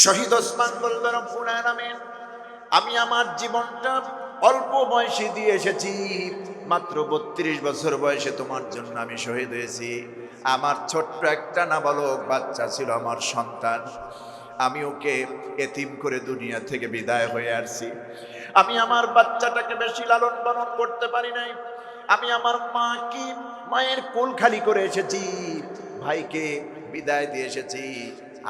শহীদ ওসমান বলবেন, রব্বুল আলামিন, আমি আমার জীবনটা অল্প বয়সে দিয়ে এসেছি, মাত্র 32 বছর বয়সে তোমার জন্য আমি শহীদ হয়েছি। আমার ছোট্ট একটা নাবালক বাচ্চা ছিল, আমার সন্তান, আমি ওকে এতিম করে দুনিয়া থেকে বিদায় হয়ে আসছি। আমি আমার বাচ্চাটাকে বেশি লালন পালন করতে পারি নাই। আমি আমার মায়ের কোল খালি করে এসেছি, ভাইকে বিদায় দিয়ে এসেছি,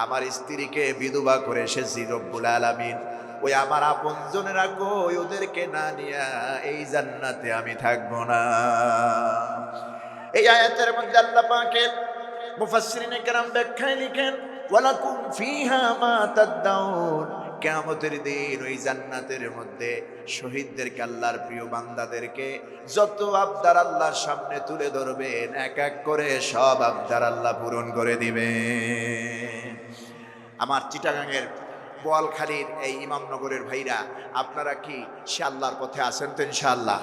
আমার স্ত্রীকে বিধবা করে এসেছি। রব্বুল আলামিন, ওই আমার আপনজনেরা কই, ওদেরকে না নিয়া এই জান্নাতে আমি থাকবো না। এই আয়াতের মধ্যে আল্লাহ পাকের মুফাসসিরিনে কেরাম ব্যাখ্যায় লিখেন, ওয়ালাকুম ফিহা মা তাদদাউন। কিয়ামতের দিন ওই জান্নাতের মধ্যে শহীদদেরকে, আল্লাহর প্রিয় বান্দাদেরকে যত আবদার আল্লাহর সামনে তুলে ধরবেন, এক এক করে সব আবদার আল্লাহ পূরণ করে দিবেন। আমার চিটাগাংয়ের বোয়ালখালীর এই ইমামনগরের ভাইরা, আপনারা কি সে আল্লাহর পথে আছেন তো? ইনশাআল্লাহ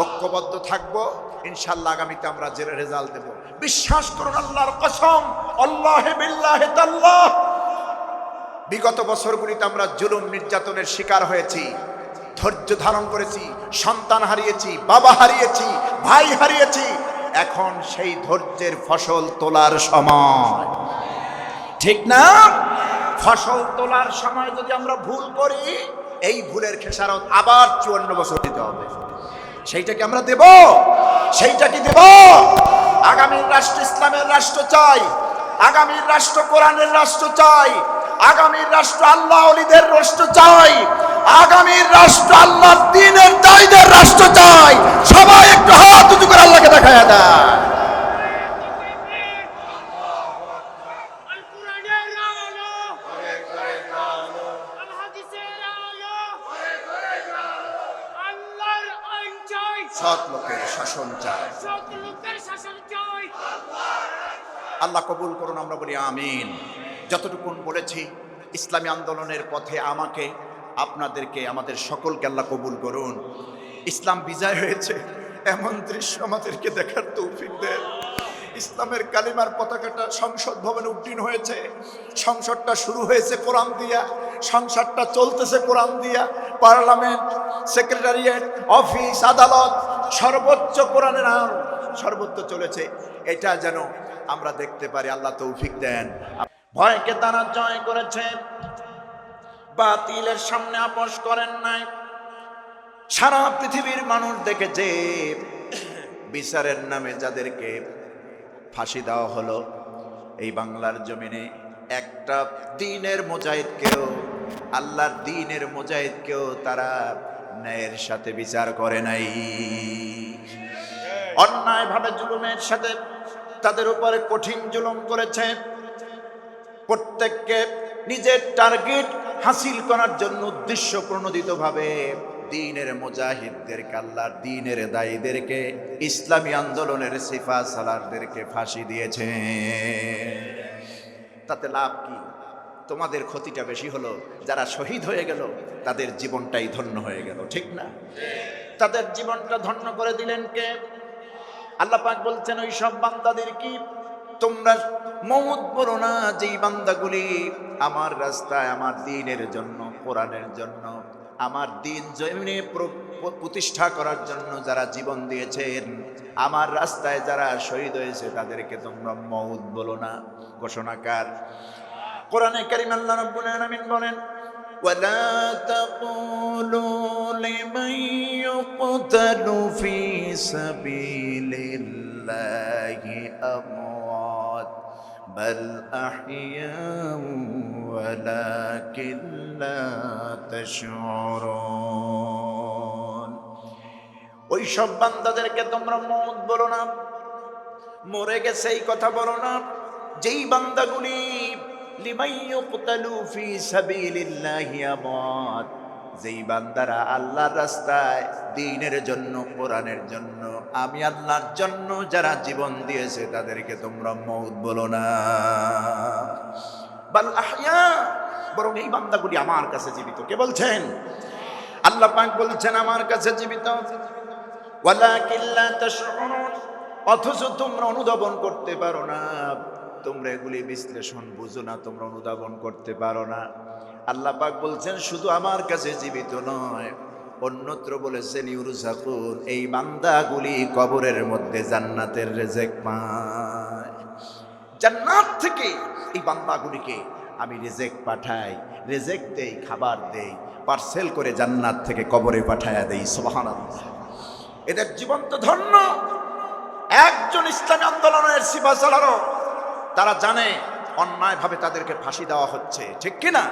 ঐক্যবদ্ধ থাকবো ইনশাআল্লাহ। আগামীতে আমরা যে রেজাল্ট দেব, বিশ্বাস করুন, আল্লাহর কসম, আল্লাহে বিল্লাহে তাল্লাহ, বিগত বছরগুলিতে আমরা জুলুম নির্যাতনের শিকার হয়েছি, ধৈর্য ধারণ করেছি, সন্তান হারিয়েছি, বাবা হারিয়েছি, ভাই হারিয়েছি। এখন সেই ধৈর্যের ফসল তোলার সময়, ঠিক না? ফসল তোলার সময় যদি আমরা ভুল করি, এই ভুলের খেসারত আবার 54 বছর দিতে হবে। সেইটা কি আমরা দেব? সেইটা কি দেব? আগামীর রাষ্ট্র ইসলামের রাষ্ট্র চাই, আগামীর রাষ্ট্র কোরআনের রাষ্ট্র চাই, আগামীর রাষ্ট্র আল্লাহ ওলিদের রাষ্ট্র চাই, আগামীর রাষ্ট্র আল্লাহর দ্বীনের দায়ীদের রাষ্ট্র চাই। সবাই একটু হাত উঁচু করে আল্লাহকে দেখায়া দেয়। সৎ লোকের শাসন চাই, আল্লাহ কবুল করুন, আমরা বলি আমিন। যতটুকু বলেছি ইসলামী আন্দোলনের পথে আমাকে, আপনাদেরকে, আমাদের সকলকে আল্লাহ কবুল করুন। ইসলাম বিজয় হয়েছে এমন দৃশ্য আমাদেরকে দেখার তৌফিক দেন। ইসলামের কালিমার পতাকাটা সংসদ ভবনে উড্ডীন হয়েছে। সংসদটা শুরু হয়েছে কোরআন দিয়া, সংসদটা চলতেছে কোরআন দিয়া। পার্লামেন্ট, সেক্রেটারিয়েট, অফিস, আদালত, সর্বোচ্চ কোরআনের আইন সর্বত্র চলেছে। এটা যেন আমরা দেখতে পারি, আল্লাহ তৌফিক দেন। ভয়কে তারা জয় করেছে, বাতিলের সামনে আপোষ করেন নাই। সারা পৃথিবীর মানুষ দেখেছে বিচারের নামে যাদেরকে ফাঁসি দেওয়া হলো, এই বাংলার জমিনে একটা দ্বীনের মুজাহিদকেও, আল্লাহর দ্বীনের মুজাহিদকেও তারা ন্যায়ের সাথে বিচার করে নাই। অন্যায়ভাবে জুলুমের সাথে তাদের উপরে কঠিন জুলুম করেছে। প্রত্যেককে নিজের টার্গেট হাসিল করার জন্য উদ্দেশ্য প্রণোদিতভাবে দ্বীনের মুজাহিদদেরকে, আল্লাহর দ্বীনের দায়ীদেরকে, ইসলামী আন্দোলনের সিফা সালারদেরকে ফাঁসি দিয়েছে। তাতে লাভ কি? তোমাদের ক্ষতিটা বেশি হলো। যারা শহীদ হয়ে গেল তাদের জীবনটাই ধন্য হয়ে গেল, ঠিক না? তাদের জীবনটা ধন্য করে দিলেন কে? আল্লাহ পাক বলছেন, ওই সব বান্দাদের কি তোমরা মওত বলো না, যেই বান্দাগুলি আমার রাস্তায়, আমার দ্বীনের জন্য, কোরআনের জন্য, আমার দ্বীন জমিনে প্রতিষ্ঠা করার জন্য যারা জীবন দিয়েছেন, আমার রাস্তায় যারা শহীদ হয়েছে, তাদেরকে তোমরা মওত বলো না। ঘোষণাকার কোরআনে কারীম আল্লাহ রাব্বুল আলামিন বলেন, ওয়ালা তাকুলু লিমান ইউকতালু ফি সাবিলিল্লাহি আমওয়াত বাল আহইয়াউ ওয়ালাকিন লা তাশউরুন। ওই সব বান্দাদেরকে তোমরা মওত বলো না, মরে গেছে এই কথা বলো না। যেই বান্দাগুলি লিমান ইউকতালু ফি সাবিলিল্লাহি আমওয়াত, যেই বান্দারা আল্লাহর রাস্তায়, দ্বীনের জন্য, কোরআনের জন্য, আমি আল্লাহর জন্য যারা জীবন দিয়েছে, তাদেরকে তোমরা মওত বলো না। বাল আহইয়া, বরং এই বান্দাগুলি আমার কাছে জীবিত। কে বলছেন? আল্লাহ পাক বলছেন আমার কাছে জীবিত। ওয়ালাকিন লা তাশউরুন, অথচ তোমরা অনুধাবন করতে পারো না। তোমরা এগুলি বিশ্লেষণ বুঝো না, তোমরা অনুধাবন করতে পারো না। আল্লাহ পাক বলছেন শুধু আমার কাছে জীবিত নয়, অন্যত্র বলেছেন ইউরুজাকুন, এই বান্দাগুলি কবরের মধ্যে জান্নাতের রিজিক পায়। জান্নাত থেকে এই বান্দাগুলিকে আমি রিজিক পাঠাই, রিজিক দেই, খাবার দেই, পার্সেল করে জান্নাত থেকে কবরে পাঠায়া দেই। সুবহানাল্লাহ। এদের জীবন তো ধন্য। একজন ইসলামী আন্দোলনের সিপাহসালারও তারা জানে অন্যায়ভাবে তাদেরকে ফাঁসি দেওয়া হচ্ছে, ঠিক কিনা?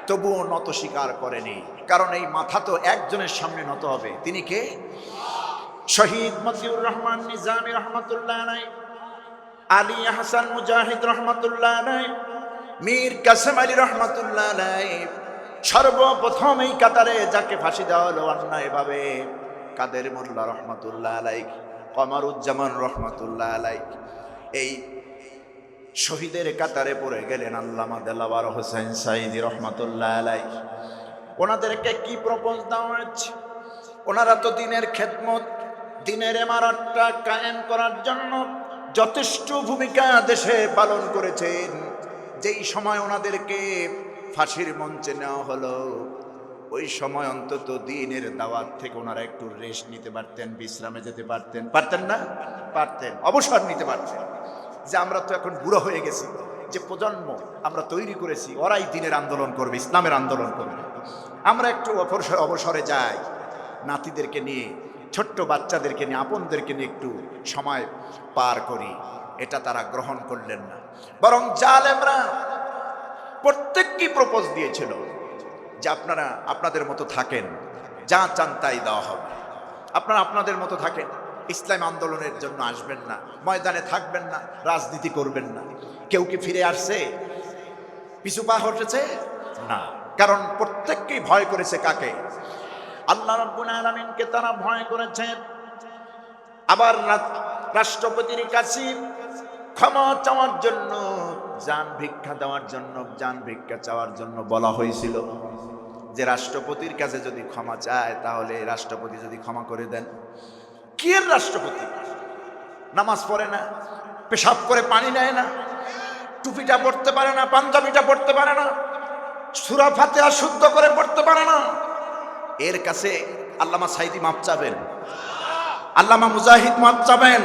তবুও নত স্বীকার করেনি, কারণ এই মাথা তো একজনের সামনে নত হবে। তিনি কে? শহীদ মতিউর রহমান নিজামী রহমাতুল্লাহ আলাইহি, আলী হাসান মুজাহিদ রহমাতুল্লাহ আলাইহি, মীর কাসেম আলী রহমাতুল্লাহ আলাইহি। সর্বপ্রথম এই কাতারে যাকে ফাঁসি দেওয়া হলো অন্যায়ভাবে, কাদের মোল্লা রহমাতুল্লাহ আলাইহি, কমারুজ্জামান রহমাতুল্লাহ আলাইহি। এই শহীদের কাতারে পড়ে গেলেন আল্লামা দেলাওয়ার হোসেন সাঈদী রহমাতুল্লাহ আলাইহি। ওনাদেরকে কি প্রপোজ দেওয়া হয়েছে? ওনারা তো দিনের খেদমত, দিনের ইমারতটা কায়েম করার জন্য যথেষ্ট ভূমিকা দেশে পালন করেছেন। যেই সময় ওনাদেরকে ফাঁসির মঞ্চে নেওয়া হলো, ওই সময় অন্তত দিনের দাওয়াত থেকে ওনারা একটু রেস্ট নিতে পারতেন, বিশ্রামে যেতে পারতেন। পারতেন না? পারতেন, অবসর নিতে পারতেন। যে আমরা তো এখন বুড়ো হয়ে গেছি, যে প্রজন্ম আমরা তৈরি করেছি ওরাই দিনের আন্দোলন করবে, ইসলামের আন্দোলন করবে। আমরা একটু অবসরে যাই, নাতিদেরকে নিয়ে, ছোট্ট বাচ্চাদেরকে নিয়ে, আপনদেরকে নিয়ে একটু সময় পার করি। এটা তারা গ্রহণ করলেন না, বরং জালেমরা প্রত্যেককেই প্রপোজ দিয়েছিল যে আপনারা আপনাদের মতো থাকেন, যা চান তাই দেওয়া হবে। আপনারা আপনাদের মতো থাকেন, ইসলাম আন্দোলনের জন্য আসবেন না, ময়দানে থাকবেন না, রাজনীতি করবেন না। কেউ কি ফিরে আসছে? পিছু পা হটেছে না, কারণ প্রত্যেককেই ভয় করেছে কাকে? আল্লাহ রাব্বুল আলামিনকে তারা ভয় করেছে। আবার রাষ্ট্রপতির কাছে ক্ষমা চাওয়ার জন্য, জান ভিক্ষা দেওয়ার জন্য, জান ভিক্ষা চাওয়ার জন্য বলা হয়েছিল যে রাষ্ট্রপতির কাছে যদি ক্ষমা চায় তাহলে রাষ্ট্রপতি যদি ক্ষমা করে দেন। কি এর রাষ্ট্রপতি? নামাজ পড়ে না, পেশাব করে পানি নেয় না, টুপিটা পড়তে পারে না, পাঞ্জাবিটা পড়তে পারে না, সূরা ফাতিহা শুদ্ধ করে পড়তে পারে না। এর কাছে আল্লামা সাঈদী মাপ চাবেন, আল্লামা মুজাহিদ মাপ চাবেন,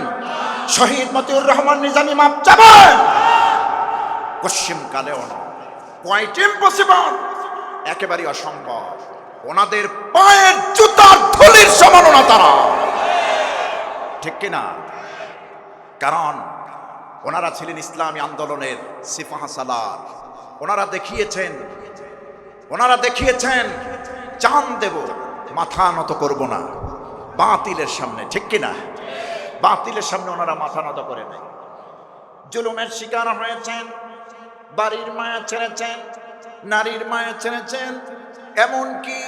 শহীদ মতিউর রহমান নিজামী মাপ চাবেন? পশ্চিম কালেও না, কোয়াইট ইম্পসিবল, একেবারে অসম্ভব। ওনাদের পায়ের জুতার ধুলির সমান না তারা, ঠিক কিনা? কারণ ওনারা ছিলেন ইসলামী আন্দোলনের সিপাহসালার। ওনারা দেখিয়েছেন জান দেব, মাথা নত করব না বাতিলের সামনে, ঠিক কিনা? বাতিলের সামনে ওনারা মাথা নত করে নাই। জুলুমের শিকার হয়েছেন, বাড়ির মায়া ছেড়েছেন, নারীর মায়া ছেড়েছেন, এমনকি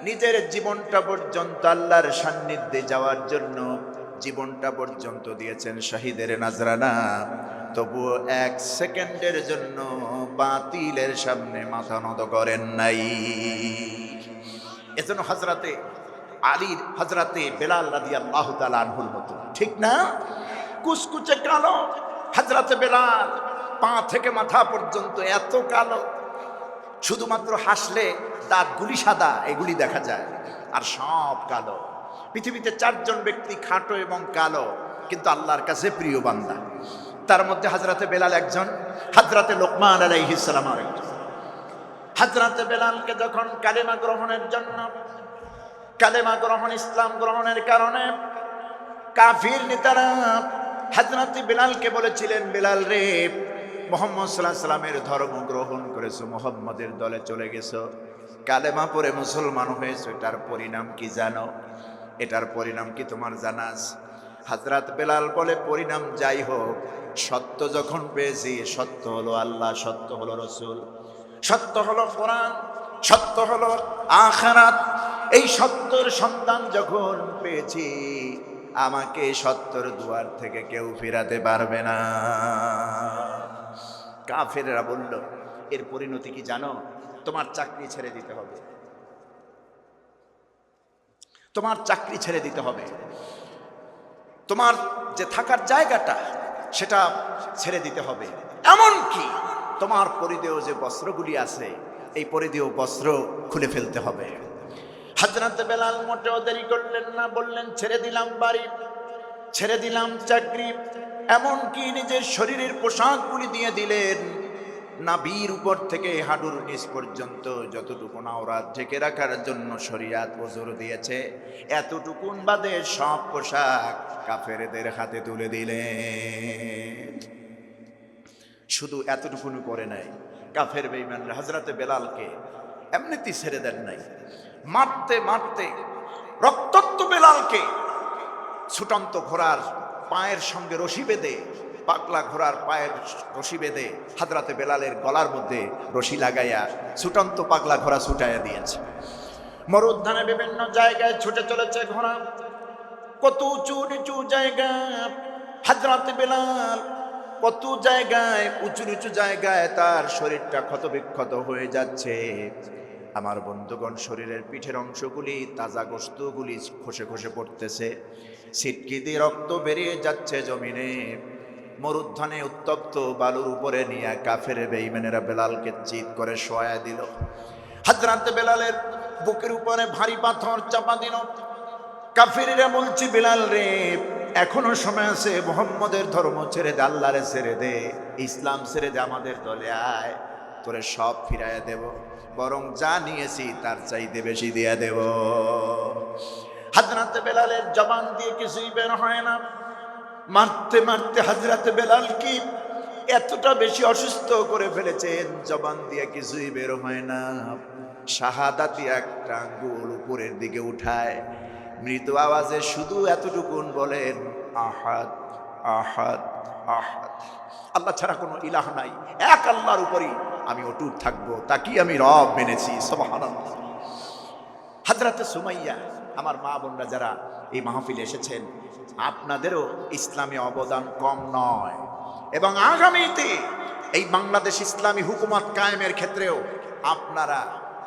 নিজের জীবনটা পর্যন্ত আল্লাহর সান্নিধ্যে যাওয়ার জন্য জীবনটা পর্যন্ত দিয়েছেন শহীদের নাজরানা। তবুও এক সেকেন্ডের জন্য বাতিলের সামনে মাথা নত করেন নাই। এজন্য হযরতে আলীর, হযরতে বেলাল রাদিয়াল্লাহু তাআলা আনহুর মতো, ঠিক না? কুচকুচে কালো হযরতে বেলাল, পা থেকে মাথা পর্যন্ত এত কালো, শুধুমাত্র হাসলে দাঁতগুলি সাদা, এগুলি দেখা যায়, আর সব কালো। পৃথিবীতে 4 জন ব্যক্তি খাটো এবং কালো, কিন্তু আল্লাহর কাছে প্রিয় বান্দা। তার মধ্যে হযরতে বেলাল একজন, হযরতে লোকমান আলাইহিস সালাম আরেকজন। হযরতে বেলালকে যখন কালেমা গ্রহণের জন্য, কালেমা গ্রহণ, ইসলাম গ্রহণের কারণে কাফির নেতারা হযরতে বেলালকে বলেছিলেন, বেলাল রে, মুহাম্মদ সাল্লাল্লাহু আলাইহি সাল্লামের ধর্ম গ্রহণ করেছো, মুহাম্মদের দলে চলে গেছো, কালেমা পড়ে মুসলমান হয়েছো, এটার পরিণাম কি জানো? এটার পরিণাম কি তোমার জানা আছে? হযরত বেলাল বলে, পরিণাম যাই হোক, সত্য যখন পেয়েছি, সত্য হলো আল্লাহ, সত্য হলো রাসূল, সত্য হলো কোরআন, সত্য হলো আখিরাত, এই সত্যর সন্ধান যখন পেয়েছি, আমাকে সত্যর দুয়ার থেকে কেউ ফেরাতে পারবে না। কাফেররা বলল, এর পরিণতি কি জানো? তোমার চাকরি ছেড়ে দিতে হবে, তোমার চাকরি ছেড়ে দিতে হবে, তোমার যে থাকার জায়গাটা, সেটা ছেড়ে দিতে হবে। এমন কি তোমার পরিধেয় যে বস্ত্রগুলি আছে এই পরিধেয় বস্ত্র খুলে ফেলতে হবে। হযরত বেলাল মোটেও দেরি করলেন না, বললেন ছেড়ে দিলাম বাড়ি, ছেড়ে দিলাম চাকরি, এমনকি নিজের শরীরের পোশাকগুলি দিয়ে দিলেন। নাভির উপর থেকে হাঁটুর নিচ পর্যন্ত যতটুকু আওরাত ঢেকে রাখার জন্য শরীয়ত ওযর দিয়েছে এতটুকুন বাদে সব পোশাক কাফেরদের হাতে তুলে দিলেন। শুধু এতটুকুন করে নাই, কাফের বেঈমানরা হযরত বেলালকে এমনিতেই ছেড়ে দেন নাই, মারতে মারতে রক্তাক্ত বেলালকে ছুটন্ত ঘোড়ার পায়ের সঙ্গে রশি বেঁধে, পাগলা ঘোড়ার পায়ের রশি বেঁধে হযরত বেলালের গলার মধ্যে রশি লাগাইয়া ছুটন্ত পাগলা ঘোড়া ছুটাইয়া দিয়েছে। মরুদ্যানে বিভিন্ন জায়গায় ছুটে চলেছে ঘোড়া, কত উঁচু নিচু জায়গা। হযরত বেলাল কত জায়গায় উঁচু নিচু জায়গায় তার শরীরটা ক্ষতবিক্ষত হয়ে যাচ্ছে। আমার বন্ধুগণ, শরীরের পিঠের অংশগুলি, তাজা গোশতগুলি খসে খসে পড়তেছে, ছিটকি দিয়ে রক্ত বেরিয়ে যাচ্ছে জমিনে। মরুদ্যানে উত্তপ্ত বালুর উপরে নিয়ে কাফের বেঈমানেরা বেলালকে চিৎ করে শোয়া দিল। হযরত বেলালের বুকের উপরে ভারী পাথর চাপা দিল। কাফেরেরা বলছে, বেলাল রে, এখনো সময় আছে, মুহাম্মদের ধর্ম ছেড়ে দে, আল্লাহরে ছেড়ে দে, ইসলাম ছেড়ে দে, আমাদের দলে আয়, তোরে সব ফিরাইয়া দেব, বরং যা নিয়েছি তার চাইতে বেশি দিয়ে দেব। হযরত বেলালের জবান দিয়ে কিছুই বের হয় না। মারতে মারতে হযরত বেলাল কি এতটা বেশি অসুস্থ করে ফেলেছেন, জবান দিয়ে কিছুই বের হয় না। শাহাদাতি একটা আঙ্গুল উপরের দিকে উঠায় মৃদু আওয়াজে শুধু এতটুকুন বলেন, আহাদ আহাদ আহাদ, আল্লাহ ছাড়া কোনো ইলাহ নাই, এক আল্লাহর উপরই আমি অটুট থাকবো, তাকে আমি রব মেনেছি। সুবহানাল্লাহ। হযরত সুমাইয়া, আমার মা বোনরা যারা এই মাহফিলে এসেছেন, আপনাদেরও ইসলামী অবদান কম নয়, এবং আগামীতে এই বাংলাদেশ ইসলামী হুকুমত কায়েমের ক্ষেত্রেও আপনারা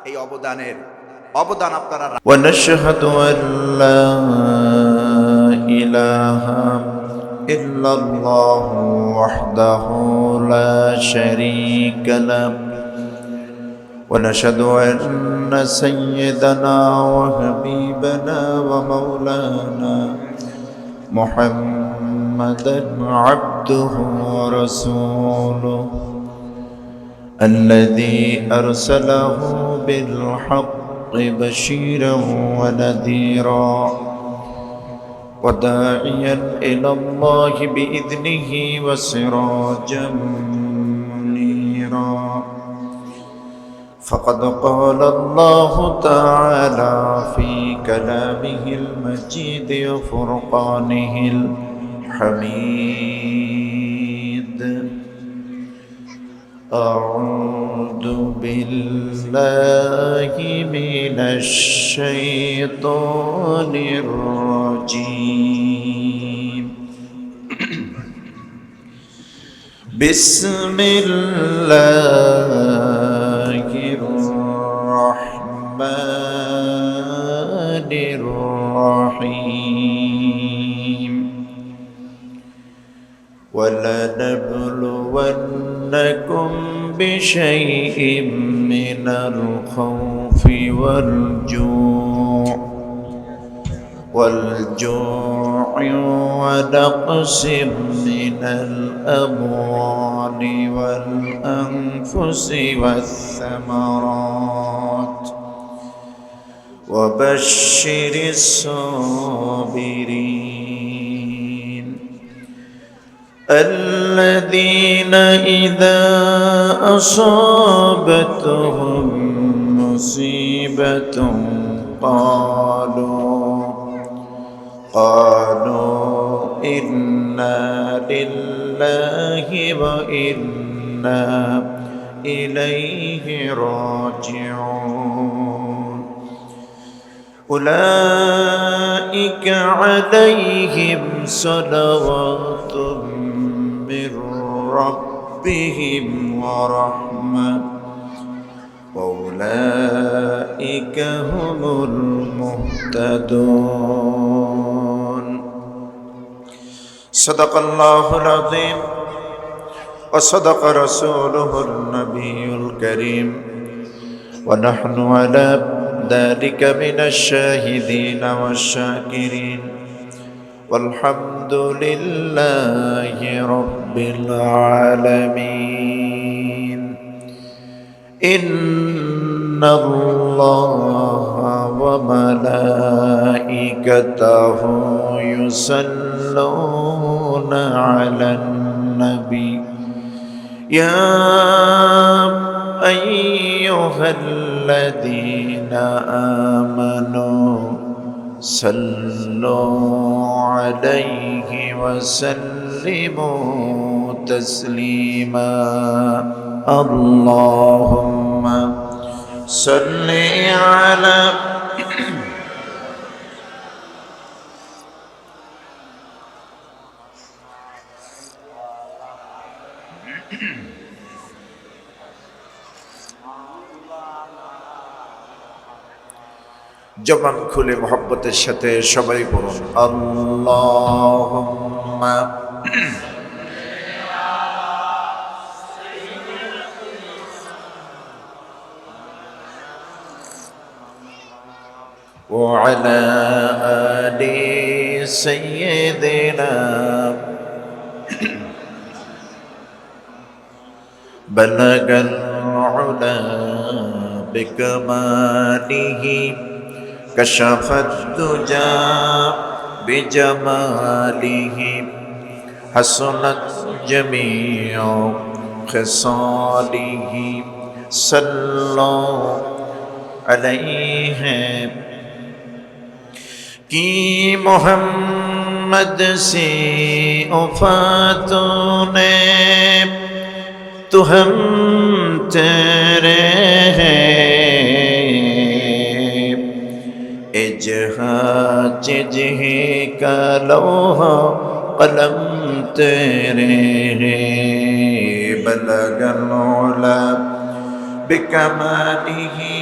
এই অবদান আপনারা। ওয়ানাশহাদু আল্লা ইলাহা ইল্লাল্লাহু ওয়াহদাহু লা শারীকা লাহু ونشهد أن سيدنا وحبيبنا ومولانا محمدا عبده ورسوله الذي أرسله بالحق بشيرا ونذيرا وداعيا إلى الله بإذنه وسراجا منيرا. فقد قال الله تعالى في كلامه المجيد وفرقانه الحميد: أعوذ بالله من الشيطان الرجيم. بسم الله الرحمن الرحيم. ولنبلونكم بشيء من الخوف والجوع ونقص من الأموال والأنفس والثمرات وبشر الصابرين الذين إذا أصابتهم مصيبة قالوا إنا لله وإنا إليه راجعون. أولئك عليهم صلوات من ربهم ورحمة وأولئك هم المهتدون. صدق الله العظيم وصدق رسوله النبي الكريم ونحن على ذلك من الشاهدين والشاكرين والحمد لله رب العالمين إن الله وملائكته يصلون على النبي يا أيها الذين آمنوا صلوا عليه وسلموا تسليما اللهم صل على জবান খুলে মোহাব্বতের সাথে সবাই বলুন আল্লাহুম্মা وعلى آل سيدنا بلغ العلا بكماله كشف الدجى بجماله حسنت جميع خصاله صلوا عليه कि मोहम्मद से उफ़ातों ने तो हम तेरे हैं इजहाज जिहे का लौहा कलम तेरे हैं बलगल उला बिकमालिही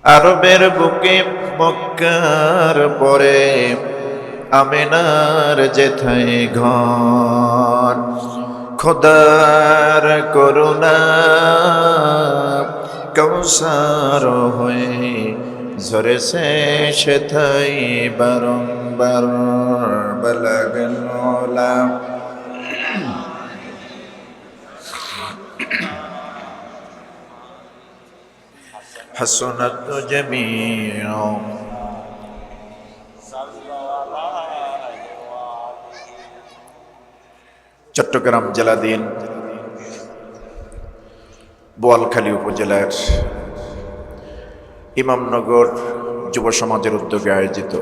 আরবের বুকে মক্কার পরে আমিনার যেথায় ঘর খোদার করুণা কৌসার হয়ে ঝরেছে সেথায় বারংবার বলগল উলা حسنت جميع চট্টগ্রাম জেলাধীন বোয়ালখালী উপজেলার ইমামনগর যুব সমাজের উদ্যোগে আয়োজিত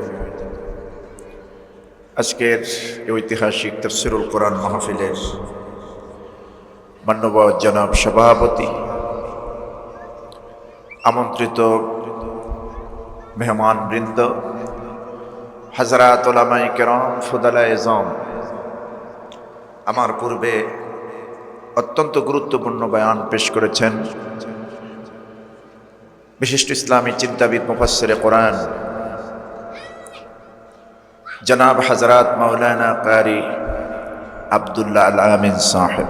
আজকের ঐতিহাসিক তাফসীরুল কোরআন মাহফিলের মান্যবর জনাব সভাপতি আমন্ত্রিত মেহমান বৃন্দ হযরত উলামায়ে কেরাম ফুদালায়ে আযম আমার পূর্বে অত্যন্ত গুরুত্বপূর্ণ বয়ান পেশ করেছেন বিশিষ্ট ইসলামী চিন্তাবিদ মুফাসসিরে কোরআন জনাব হযরত মাওলানা কারি আব্দুল্লাহ আল আমিন সাহেব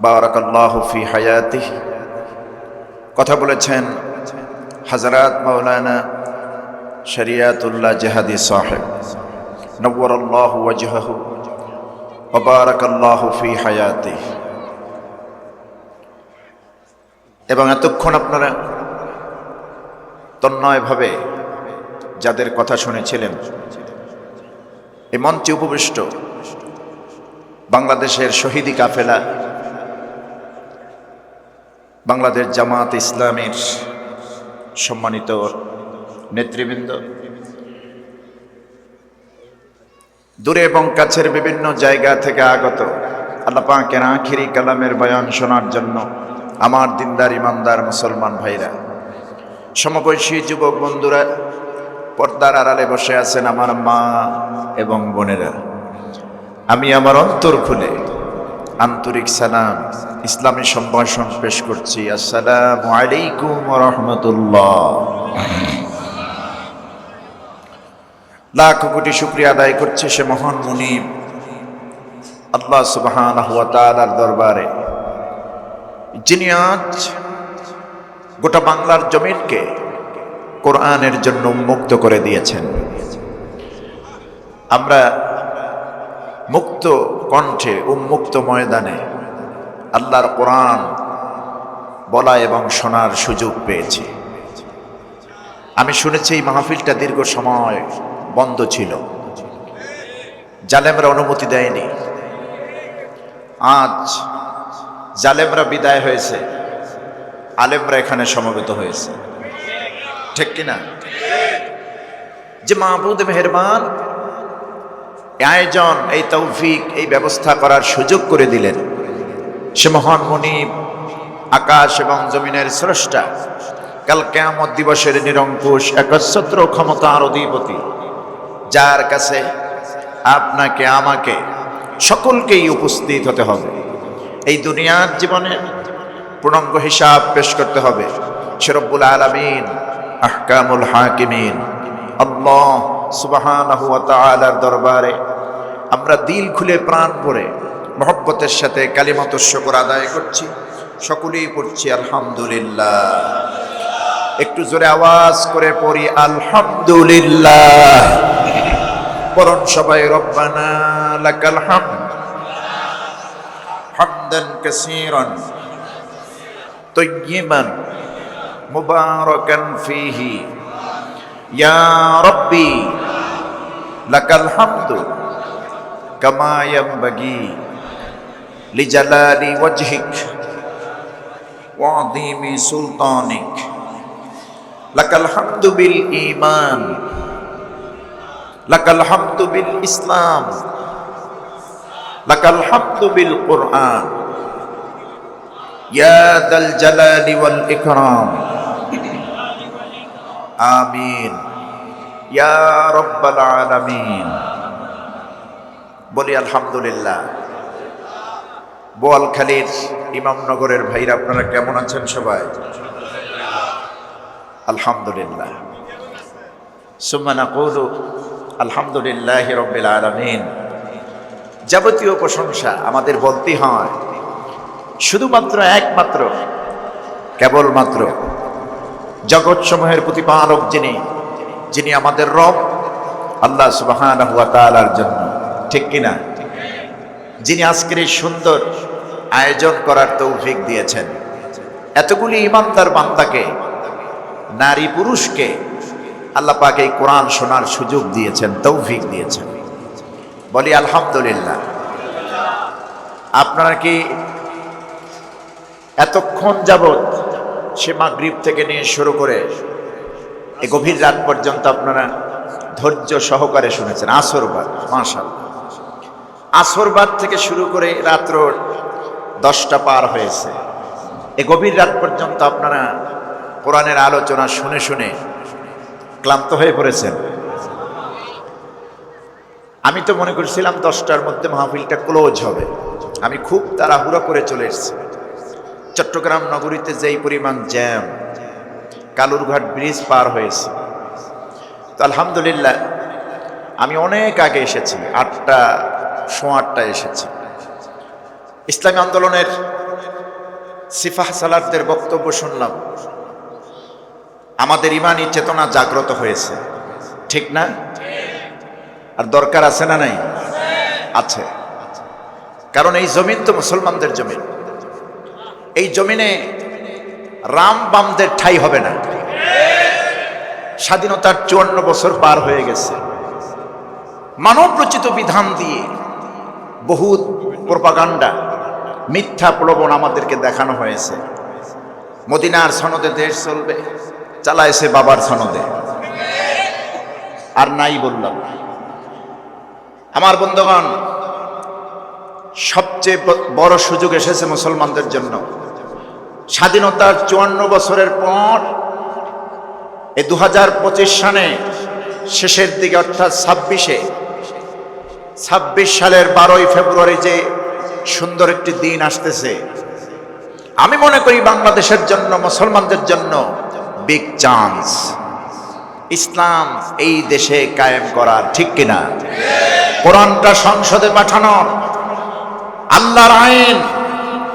বারাকাল্লাহু ফি হায়াতিহি কথা বলেছেন হযরত মাওলানা শরিয়াতুল্লাহ জিহাদি সাহেব নওয়ারাল্লাহু ওয়াজহাহু ওয়া বারাকাল্লাহু ফি হায়াতিহি এবং এতক্ষণ আপনারা তন্ময়ভাবে যাদের কথা শুনেছিলেন এই মঞ্চে উপবিষ্ট বাংলাদেশের শহীদি কাফেলা বাংলাদেশ জামাত ইসলামীর সম্মানিত নেতৃবৃন্দ দূরে এবং কাছের বিভিন্ন জায়গা থেকে আগত আল্লাহ পাকের আখিরি কালামের বয়ান শোনার জন্য আমার দিনদার ইমানদার মুসলমান ভাইরা সমবয়সী যুবক বন্ধুরা পর্দার আড়ালে বসে আছেন আমার মা এবং বোনেরা আমি আমার অন্তর খুলে আন্তরিক সালাম, ইসলামী সম্ভাষণ পেশ করছি। আসসালামু আলাইকুম ওয়া রাহমাতুল্লাহ। লাখ কোটি শুকরিয়া আদায় করছে সে মহান মুনিব আল্লাহ সুবহানাহু ওয়া তাআলার দরবারে, যিনি আজ গোটা বাংলার জমিনকে কোরআনের জন্য উন্মুক্ত করে দিয়েছেন। আমরা মুক্ত কণ্ঠে উন্মুক্ত ময়দানে আল্লাহর কোরআন বলা এবং শোনার সুযোগ পেয়েছি। আমি শুনেছি এই মাহফিলটা দীর্ঘ সময় বন্ধ ছিল, জালেমরা অনুমতি দেয়নি। আজ জালেমরা বিদায় হয়েছে, আলেমরা এখানে সমবেত হয়েছে, ঠিক কিনা? যে মাহবুদ মেহেরবান আয়োজন, এই তৌফিক, এই ব্যবস্থা করার সুযোগ করে দিলেন, সে মহান মুনিব আকাশ এবং জমিনের স্রষ্টা, কাল কিয়ামত দিবসের নিরঙ্কুশ একচ্ছত্র ক্ষমতার অধিপতি, যার কাছে আপনাকে আমাকে সকলকেই উপস্থিত হতে হবে। এই দুনিয়ার জীবনে পূর্ণাঙ্গ হিসাব পেশ করতে হবে। সে রব্বুল আলামিন, আহকামুল হাকিমিন আল্লাহ সুবহানাহু ওয়া তাআলার দরবারে আমরা দিল খুলে প্রাণ ভরে মহব্বতের সাথে কালিমাতুশ শুকর আদায় করছি। সকলেই পড়ছি আলহামদুলিল্লাহ। একটু জোরে আওয়াজ করে পড়ি আলহামদুলিল্লাহ। পড়ুন সবাই রব্বানা লাকাল হামদ হামদান কাসীরান তাইয়্যিবান মুবারাকান ফীহি ইয়া রাব্বি লাকাল হামদু কামা ইয়ানবাগি লিজালালি ওয়াজহিক ওয়া আযীমি সুলতানিক। লাকাল হামদু বিল ঈমান, লাকাল হামদু বিল ইসলাম, লাকাল হামদু বিল কুরআন ইয়া যাল জালালি ওয়াল ইকরাম। আমিন ইয়া রাব্বাল আলামিন। বলি আলহামদুলিল্লাহ। বোয়ালখালীর ইমামনগরের ভাইরা আপনারা কেমন আছেন সবাই? আলহামদুলিল্লাহ। সুম্মা নাকুলু আলহামদুলিল্লাহি রাব্বিল আলামিন। যাবতীয় প্রশংসা আমাদের বলতে হয় শুধুমাত্র একমাত্র কেবলমাত্র জগৎসমূহের প্রতিপালক যিনি, যিনি আমাদের রব আল্লাহ সুবহানাহু ওয়া তাআলার জন্য, ঠিক কিনা? যিনি আজকের এই সুন্দর আয়োজন করার তৌফিক দিয়েছেন। এতগুলি ইমানদার বান্দাকে, নারী পুরুষকে আল্লাহ পাক এই কোরআন শোনার সুযোগ দিয়েছেন, তৌফিক দিয়েছেন। বলি আলহামদুলিল্লাহ। আপনারা কি এতক্ষণ যাবৎ সে মাগরিব থেকে নিয়ে শুরু করে এই গভীর রাত পর্যন্ত আপনারা ধৈর্য সহকারে শুনেছেন? আসরবাদ, মাশাআল্লাহ। আসরবাদ থেকে শুরু করে রাত্র 10টা পার হয়েছে। এই গভীর রাত পর্যন্ত আপনারা কোরআনের আলোচনা শুনে শুনে ক্লান্ত হয়ে পড়েছেন। আমি তো মনে করছিলাম 10টার মধ্যে মাহফিলটা ক্লোজ হবে। আমি খুব তাড়াহুড়ো করে চলে এসেছি। চট্টগ্রাম নগরীতে যেই পরিমাণ জ্যাম, কালুরঘাট ব্রিজ পার হয়েছে। তো আলহামদুলিল্লাহ আমি অনেক আগে এসেছি, 8টা, সোয়া 8টায় এসেছি। ইসলামী আন্দোলনের সিফাহ সালারদের বক্তব্য শুনলাম। আমাদের ইমানি চেতনা জাগ্রত হয়েছে, ঠিক না? আর দরকার আছে না নাই? আছে। কারণ এই জমিন তো মুসলমানদের জমিন। এই জমিনে রাম বামদের ঠাঁই হবে না। স্বাধীনতার 54 বছর পার হয়ে গেছে। মানব রচিত বিধান দিয়ে বহু প্রপাগান্ডা, মিথ্যা প্রলোভন আমাদেরকে দেখানো হয়েছে। মদিনার সনদে দেশ চলবে, চালাইছে বাবার সনদে। আর নাই বললাম। আমার বন্ধুগণ, সবচেয়ে বড় সুযোগ এসেছে মুসলমানদের জন্য। স্বাধীনতার 54 বছরের পর এই 2025 সালে শেষের দিকে, অর্থাৎ 26 সালের 12ই ফেব্রুয়ারি যে সুন্দর একটি দিন আসতেছে। আমি মনে করি বাংলাদেশের জন্য, মুসলমানদের জন্য বিগ চান্স ইসলাম এই দেশে কায়েম করার, ঠিক কিনা? কোরআনটা সংসদে পাঠানোর, আল্লাহর আইন,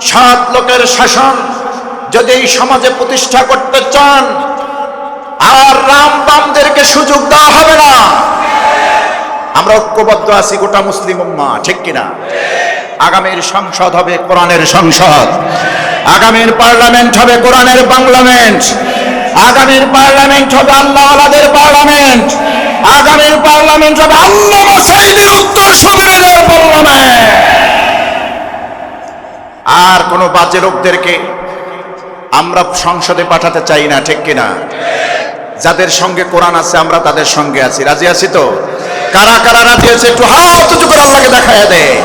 সৎ লোকের শাসন যদি এই সমাজে প্রতিষ্ঠা করতে চান, আর রাম বামদেরকে সুযোগ দেওয়া হবে না। আমরা ঐক্যবদ্ধ আছি গোটা মুসলিম উম্মাহ, ঠিক কিনা? আগামীর সংসদ হবে কোরআনের সংসদ, আগামীর পার্লামেন্ট হবে কোরআনের পার্লামেন্ট, আগামীর পার্লামেন্ট হবে আল্লাহওয়ালাদের পার্লামেন্ট, আগামীর পার্লামেন্ট হবে আল্লামা সাঈদীর উত্তরসূরিদের পার্লামেন্ট। আর কোন বাজে লোকদেরকে আমরা সংসদে পাঠাতে চাই না, ঠিক কিনা? যাদের সঙ্গে কোরআন আছে আমরা তাদের সঙ্গে আছি। রাজি আছি তো? কারা কারা রাজি আছে একটু হাত উঁচু করে আল্লাহকে দেখায় দেয়।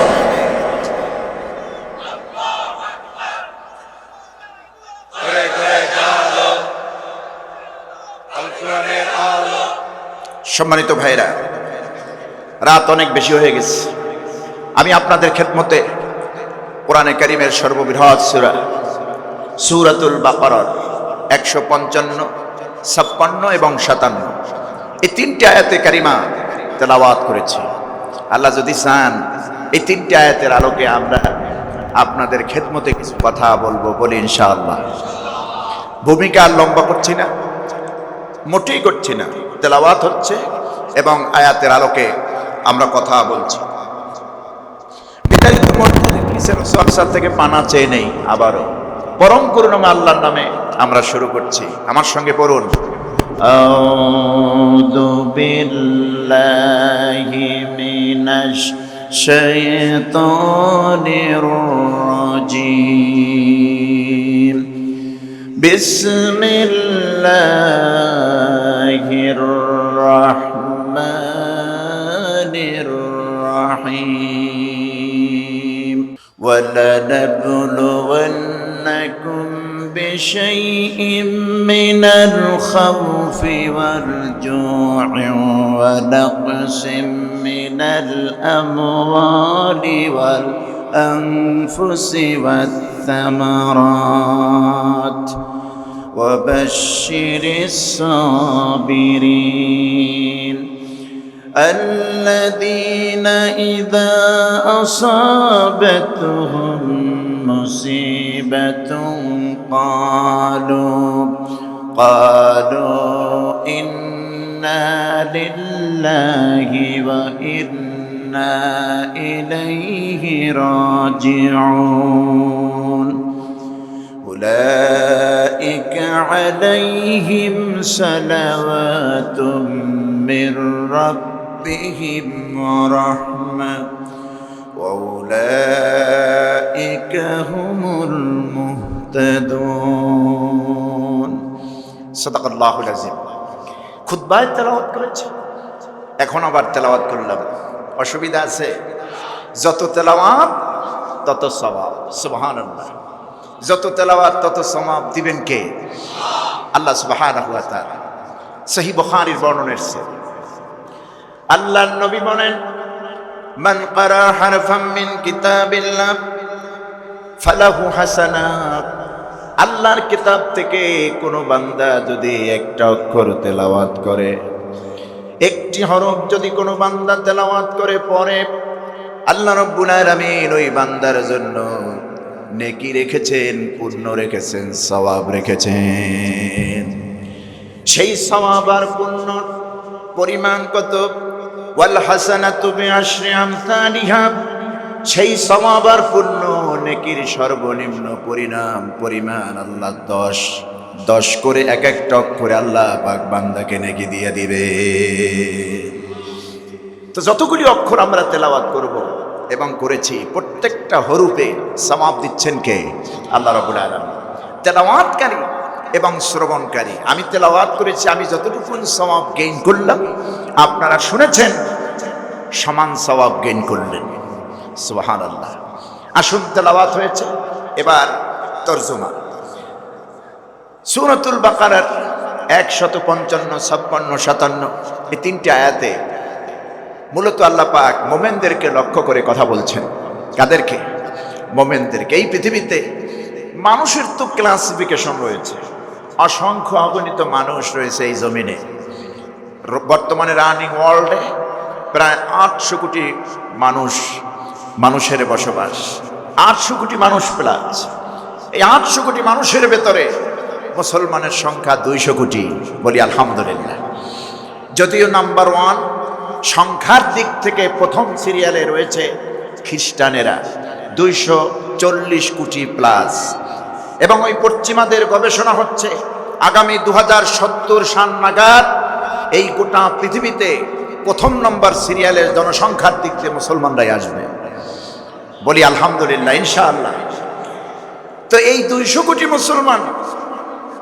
সম্মানিত ভাইরা, রাত অনেক বেশি হয়ে গেছে। আমি আপনাদের খেদমতে কোরআনে কারীমের সর্ববৃহৎ সূরা সূরাতুল বাকারার 155, 56 এবং 57 এই তিনটি আয়াতে কারিমা তেলাওয়াত করেছি। আল্লাহ যদি চান এই তিনটি আয়াতের আলোকে আমরা আপনাদের খেদমতে কিছু কথা বলবো, বলি ইনশাআল্লাহ। ভূমিকা আর লম্বা করছি না, মোটেই করছি না, তেলাওয়াত হচ্ছে এবং আয়াতের আলোকে আমরা কথা বলছি। বিতাড়িত মর্যাদা কিসের চর্চা থেকে পানা চেয়ে নেই, আবারও পরম করুণাময় আল্লাহর নামে আমরা শুরু করছি। আমার সঙ্গে পড়ুন, আউযু বিল্লাহি মিনাশ শাইতানির রাজীম, বিসমিল্লাহির রাহমানির রাহিম, ওয়ালানাবলুওয়ান্নাকুম বিশাইইম মিনাল খাউফি ওয়াল জু'i ওয়া নাকসিম মিনাল আমওয়ালি ওয়াল আনফুসি ওয়াত থামারাত وبشر الصابرين الذين إذا أصابتهم مصيبة قالوا إنا لله وإنا إليه راجعون أولئك عليهم صلوات من ربهم ورحمة وأولئك هم المهتدون صدق الله العظيم। খুতবায় তেলাওয়াত করেছে, এখন আবার তেলাওয়াত করলাম, অসুবিধা আছে? যত তেলাওয়াত তত সওয়াব, সুবহানাল্লাহ। যত তেলাওয়াত তত সওয়াব দিবেন কে? আল্লাহ সুবহানাহু ওয়া তাআলা। সহিহ বুখারীর বর্ণনার সে আল্লাহর নবী বলেন, মান ক্বারা হারফাম মিন কিতাবিল্লাহ ফালাহু হাসানাত। আল্লাহর কিতাব থেকে কোনো বান্দা যদি একটা অক্ষর তেলাওয়াত করে, একটি হরফ যদি কোনো বান্দা তেলাওয়াত করে পড়ে, আল্লাহ রাব্বুল আলামিন ওই বান্দার জন্য নেকি রেখেছেন, পুণ্য রেখেছেন, সওয়াব রেখেছেন। সেই সওয়াব আর পুণ্য পরিমাণ কত? ওয়াল হাসানাতু বিআশরি আমসালিহা। সেই সওয়াব আর পুণ্য নেকির সর্বনিম্ন পরিমাণ আল্লাহ 10 করে এক একটা অক্ষরে আল্লাহ পাক বান্দাকে নেকি দিয়ে দিবে। তো যতগুলি অক্ষর আমরা তেলাওয়াত করব এবং করেছি, প্রত্যেকটা হরফে সওয়াব দিচ্ছেন কে? আল্লাহ রাব্বুল আলামিন। তেলাওয়াতকারী এবং শ্রবণকারী, আমি তেলাওয়াত করেছি, আমি যতটুকু সওয়াব গেইন করলাম, আপনারা শুনেছেন সমান সওয়াব গেইন করলেন। সুবহানাল্লাহ। আসুন, তেলাওয়াত হয়েছে, এবার তরজমা। সূরাতুল বাকারার 155, 56, 57 এই তিনটি আয়াতে মূলত আল্লাহ পাক মুমিনদেরকে লক্ষ্য করে কথা বলছেন। কাদেরকে? মোমেনদেরকে। এই পৃথিবীতে মানুষের তো ক্লাসিফিকেশন রয়েছে, অসংখ্য অগণিত মানুষ রয়েছে এই জমিনে। বর্তমানে রানিং ওয়ার্ল্ডে প্রায় 800 কোটি মানুষের বসবাস, 800 কোটি মানুষ প্লাস। এই 800 কোটি মানুষের ভেতরে মুসলমানের সংখ্যা 200 কোটি, বলি আলহামদুলিল্লাহ। যদিও নাম্বার 1 সংখ্যার দিক থেকে প্রথম সিরিয়ালে রয়েছে খ্রিস্টানেরা 240 কোটি প্লাস, এবং ওই পশ্চিমাদের গবেষণা হচ্ছে আগামী 2070 সাল নাগাদ এই গোটা পৃথিবীতে প্রথম নম্বর সিরিয়ালের জনসংখ্যার দিক থেকে মুসলমানরাই আসবে, বলি আলহামদুলিল্লাহ ইনশাআল্লাহ। তো এই 200 কোটি মুসলমান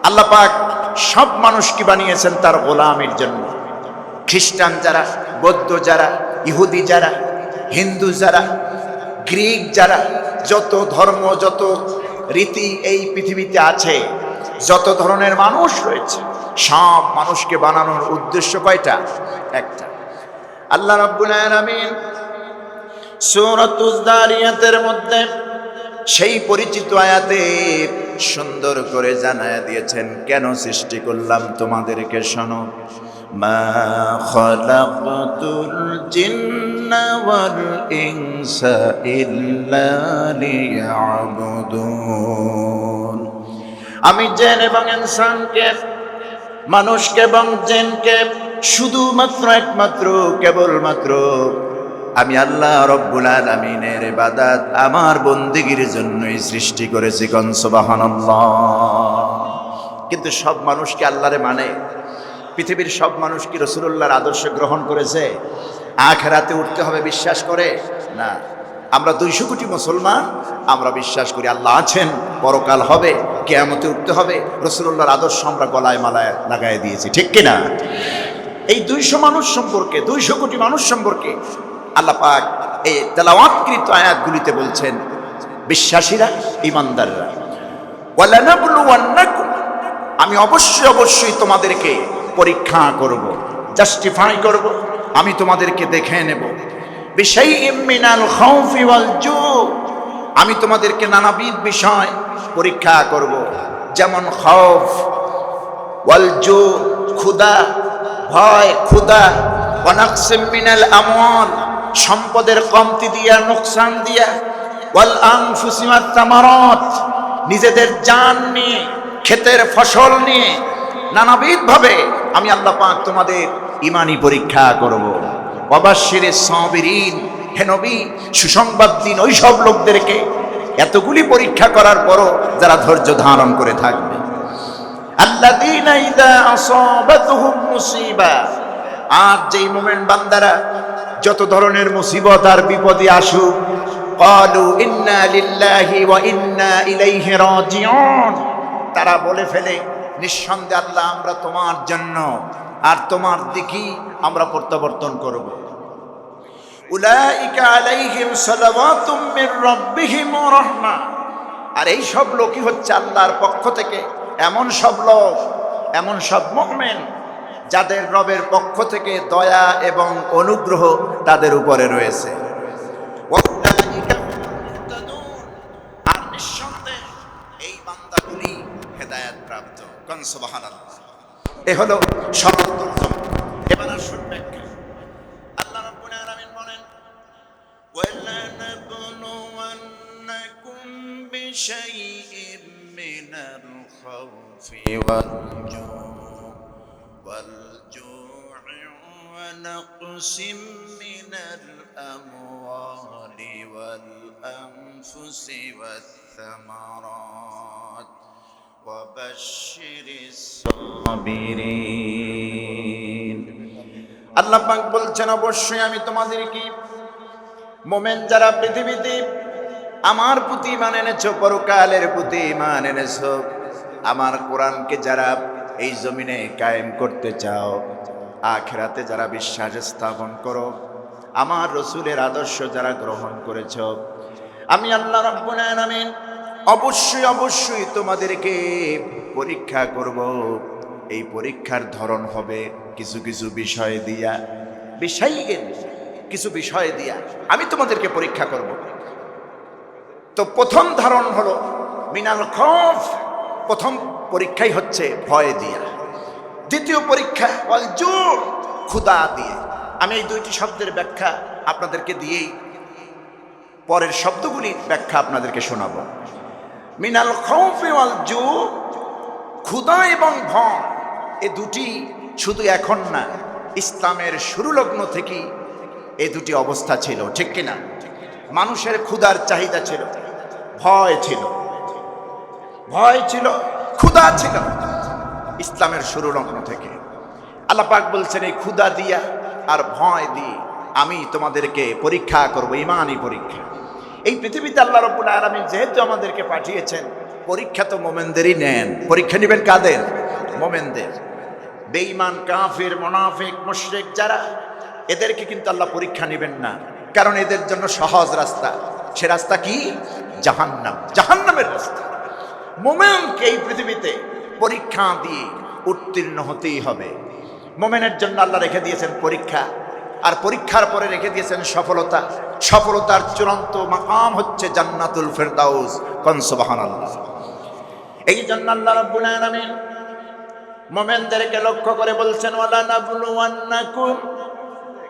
আল্লাহ পাক সব মানুষকে বানিয়েছেন তার গোলামের জন্য। খ্রিস্টান যারা, বৌদ্ধ যারা, ইহুদি যারা, হিন্দু যারা, গ্রিক যারা, যত ধর্ম যত রীতি এই পৃথিবীতে আছে, যত ধরনের মানুষ রয়েছে, সব মানুষকে বানানোর উদ্দেশ্য কয়টা? একটা। আল্লাহ রাব্বুল আলামিন সূরাতুজ যারিয়াতের মধ্যে সেই পরিচিত আয়াতে সুন্দর করে জানায়া দিয়েছেন কেন সৃষ্টি করলাম তোমাদেরকে। শোনো, মা খালাকতুল জিন্না ওয়াল ইনসা ইল্লা লিয়াবুদুন। আমি জিন এবং ইনসানকে, মানুষকে এবং জিনকে শুধুমাত্র একমাত্র কেবলমাত্র আমি আল্লাহ রব্বুল আলামিনের ইবাদত, আমার বন্দেগীর জন্যই সৃষ্টি করেছি। কোন সুবহানাল্লাহ। কিন্তু সব মানুষ কি আল্লাহরে মানে? পৃথিবীর সব মানুষ কি রাসূলুল্লাহর আদর্শ গ্রহণ করেছে? আখিরাতে উঠতে হবে বিশ্বাস করে? না। আমরা 200 কোটি মুসলমান, আমরা বিশ্বাস করি আল্লাহ আছেন, পরকাল হবে, কিয়ামতে উঠতে হবে, রাসূলুল্লাহর আদর্শ আমরা গলায় মালায় লাগায় দিয়েছি, ঠিক কিনা? এই 200 মানুষ সম্পর্কে, 200 কোটি মানুষ সম্পর্কে আল্লাহ পাক এই তেলাওয়াতকৃত আয়াতগুলিতে বলছেন বিশ্বাসীরা, ঈমানদাররা, ওয়ালানাবলুওয়ান্নাকুম, আমি অবশ্যই তোমাদেরকে পরীক্ষা করব, জাস্টিফাই করব, আমি তোমাদেরকে দেখে নেব। বিশাইইম মিনাল খাউফি ওয়াল জু, আমি তোমাদেরকে নানাবিধ বিষয় পরীক্ষা করব, যেমন খাউফ, ওয়াল জু ক্ষুধা, ভয়, ক্ষুধা, ওয়া নাকসিম মিনাল আমওয়াল, সম্পদের কমতি দিয়া, নোকসান দিয়া, ওয়াল আনফুসি ওয়াত তামারাত, নিজেদের জান নিয়ে, ক্ষেতের ফসল নিয়ে নানাবিধ ভাবে আমি আল্লাহ পাক তোমাদের ঈমানি পরীক্ষা করব। ওয়াবাশশিরিস সাবিরিন, হে নবী সুসংবাদ দিন ওই সব লোকদেরকে এতগুলি পরীক্ষা করার পরও যারা ধৈর্য ধারণ করে থাকবে। আল্লাযীনা ইযা আসাবাতুহুম মুসিবা, আর যেই মোমেন বান্দারা যত ধরনের মুসিবত আর বিপদে আসুক, ক্বালু ইন্না লিল্লাহি ওয়া ইন্না ইলাইহি রাজিউন, তারা বলে ফেলে নিঃসন্দেহে আল্লাহ আমরা তোমার জন্য আর তোমার দিকেই আমরা প্রত্যাবর্তন করব। উলাইকা আলাইহিম সালাওয়াতুম মির রাব্বিহিম ওয়া রাহমা, আর এই সব লোকই হচ্ছে আল্লাহর পক্ষ থেকে এমন সব লোক, এমন সব মুমিন যাদের রবের পক্ষ থেকে দয়া এবং অনুগ্রহ তাদের উপরে রয়েছে। আর নিঃসন্দেহে এই বান্দাগুলি হেদায়েত প্রাপ্ত। কোন সুবহানাল্লাহ। এ হলো সরল তর্জমা। এবার আসুন ব্যাখ্যা। আল্লাহ রাব্বুল আলামিন বলেন, ওয়ালানাবলুওয়ান্নাকুম বিশাইইম মিনাল খাউফি ওয়াল জু'i ওয়া নাকসিম মিনাল আমওয়ালি ওয়াল আনফুসি ওয়াত থামারাত ওয়াবাশশিরিস সাবিরিন। আল্লাহ পাক বলছেন অবশ্যই আমি তোমাদেরকে, মোমেন যারা পৃথিবীতে আমার প্রতি ঈমান এনেছো, পরকালের প্রতি ঈমান এনেছো, আমার কোরআনকে যারা এই জমিনে কায়েম করতে চাও, আখিরাতে যারা বিশ্বাস স্থাপন করো, আমার রাসূলের আদর্শ যারা গ্রহণ করেছো, আমি আল্লাহ রাব্বুল আলামিন অবশ্যই তোমাদেরকে পরীক্ষা করব। এই পরীক্ষার ধরন হবে কিছু কিছু বিষয় দিয়া, কিছু বিষয় দিয়া আমি তোমাদেরকে পরীক্ষা করব। তো প্রথম ধারণ হলো মিনাল খৌফ, প্রথম পরীক্ষাই হচ্ছে ভয় দিয়া। দ্বিতীয় পরীক্ষা ওয়াল জু, ক্ষুধা দিয়ে। আমি এই দুইটি শব্দের ব্যাখ্যা আপনাদেরকে দিয়েই পরের শব্দগুলির ব্যাখ্যা আপনাদেরকে শোনাবো। মিনাল খৌফ ওয়াল জু, ক্ষুধা এবং ভয়, এ দুটি শুধু এখন না, ইসলামের শুরু লগ্ন থেকেই এই দুটি অবস্থা ছিল, ঠিক কিনা? মানুষের ক্ষুধার চাহিদা ছিল, ভয় ছিল, ভয় ছিল, ক্ষুধা ছিল ইসলামের শুরু লগ্ন থেকে। আল্লাহ পাক বলছেন এই ক্ষুধা দিয়া আর ভয় দিয়ে আমি তোমাদেরকে পরীক্ষা করব, ঈমানি পরীক্ষা। এই পৃথিবীতে আল্লাহ রাব্বুল আলামিন যেহেতু আমাদেরকে পাঠিয়েছেন, পরীক্ষা তো মোমেনদেরই নেন। পরীক্ষা নেবেন কাদের? মোমেনদের। বেঈমান, কাফির, মুনাফিক, মুশরিক যারা, এদেরকে কিন্তু আল্লাহ পরীক্ষা নেবেন না, কারণ এদের জন্য সহজ রাস্তা। সে রাস্তা কি? জাহান্নাম, জাহান্নামের রাস্তা। মোমেনকে এই পৃথিবীতে পরীক্ষা দিয়ে উত্তীর্ণ হতেই হবে। মোমেনের জন্য আল্লাহ রেখে দিয়েছেন পরীক্ষা, আর পরীক্ষার পরে রেখে দিয়েছেন সফলতা। সফলতার চূড়ান্ত মাকাম হচ্ছে জান্নাতুল ফেরদাউস। কোন সুবহানাল্লাহ। এই জন্য আল্লাহ রাব্বুল আলামিন মোমেনদেরকে লক্ষ্য করে বলছেন ওয়ালা নাবলুওয়ান্নাকুম,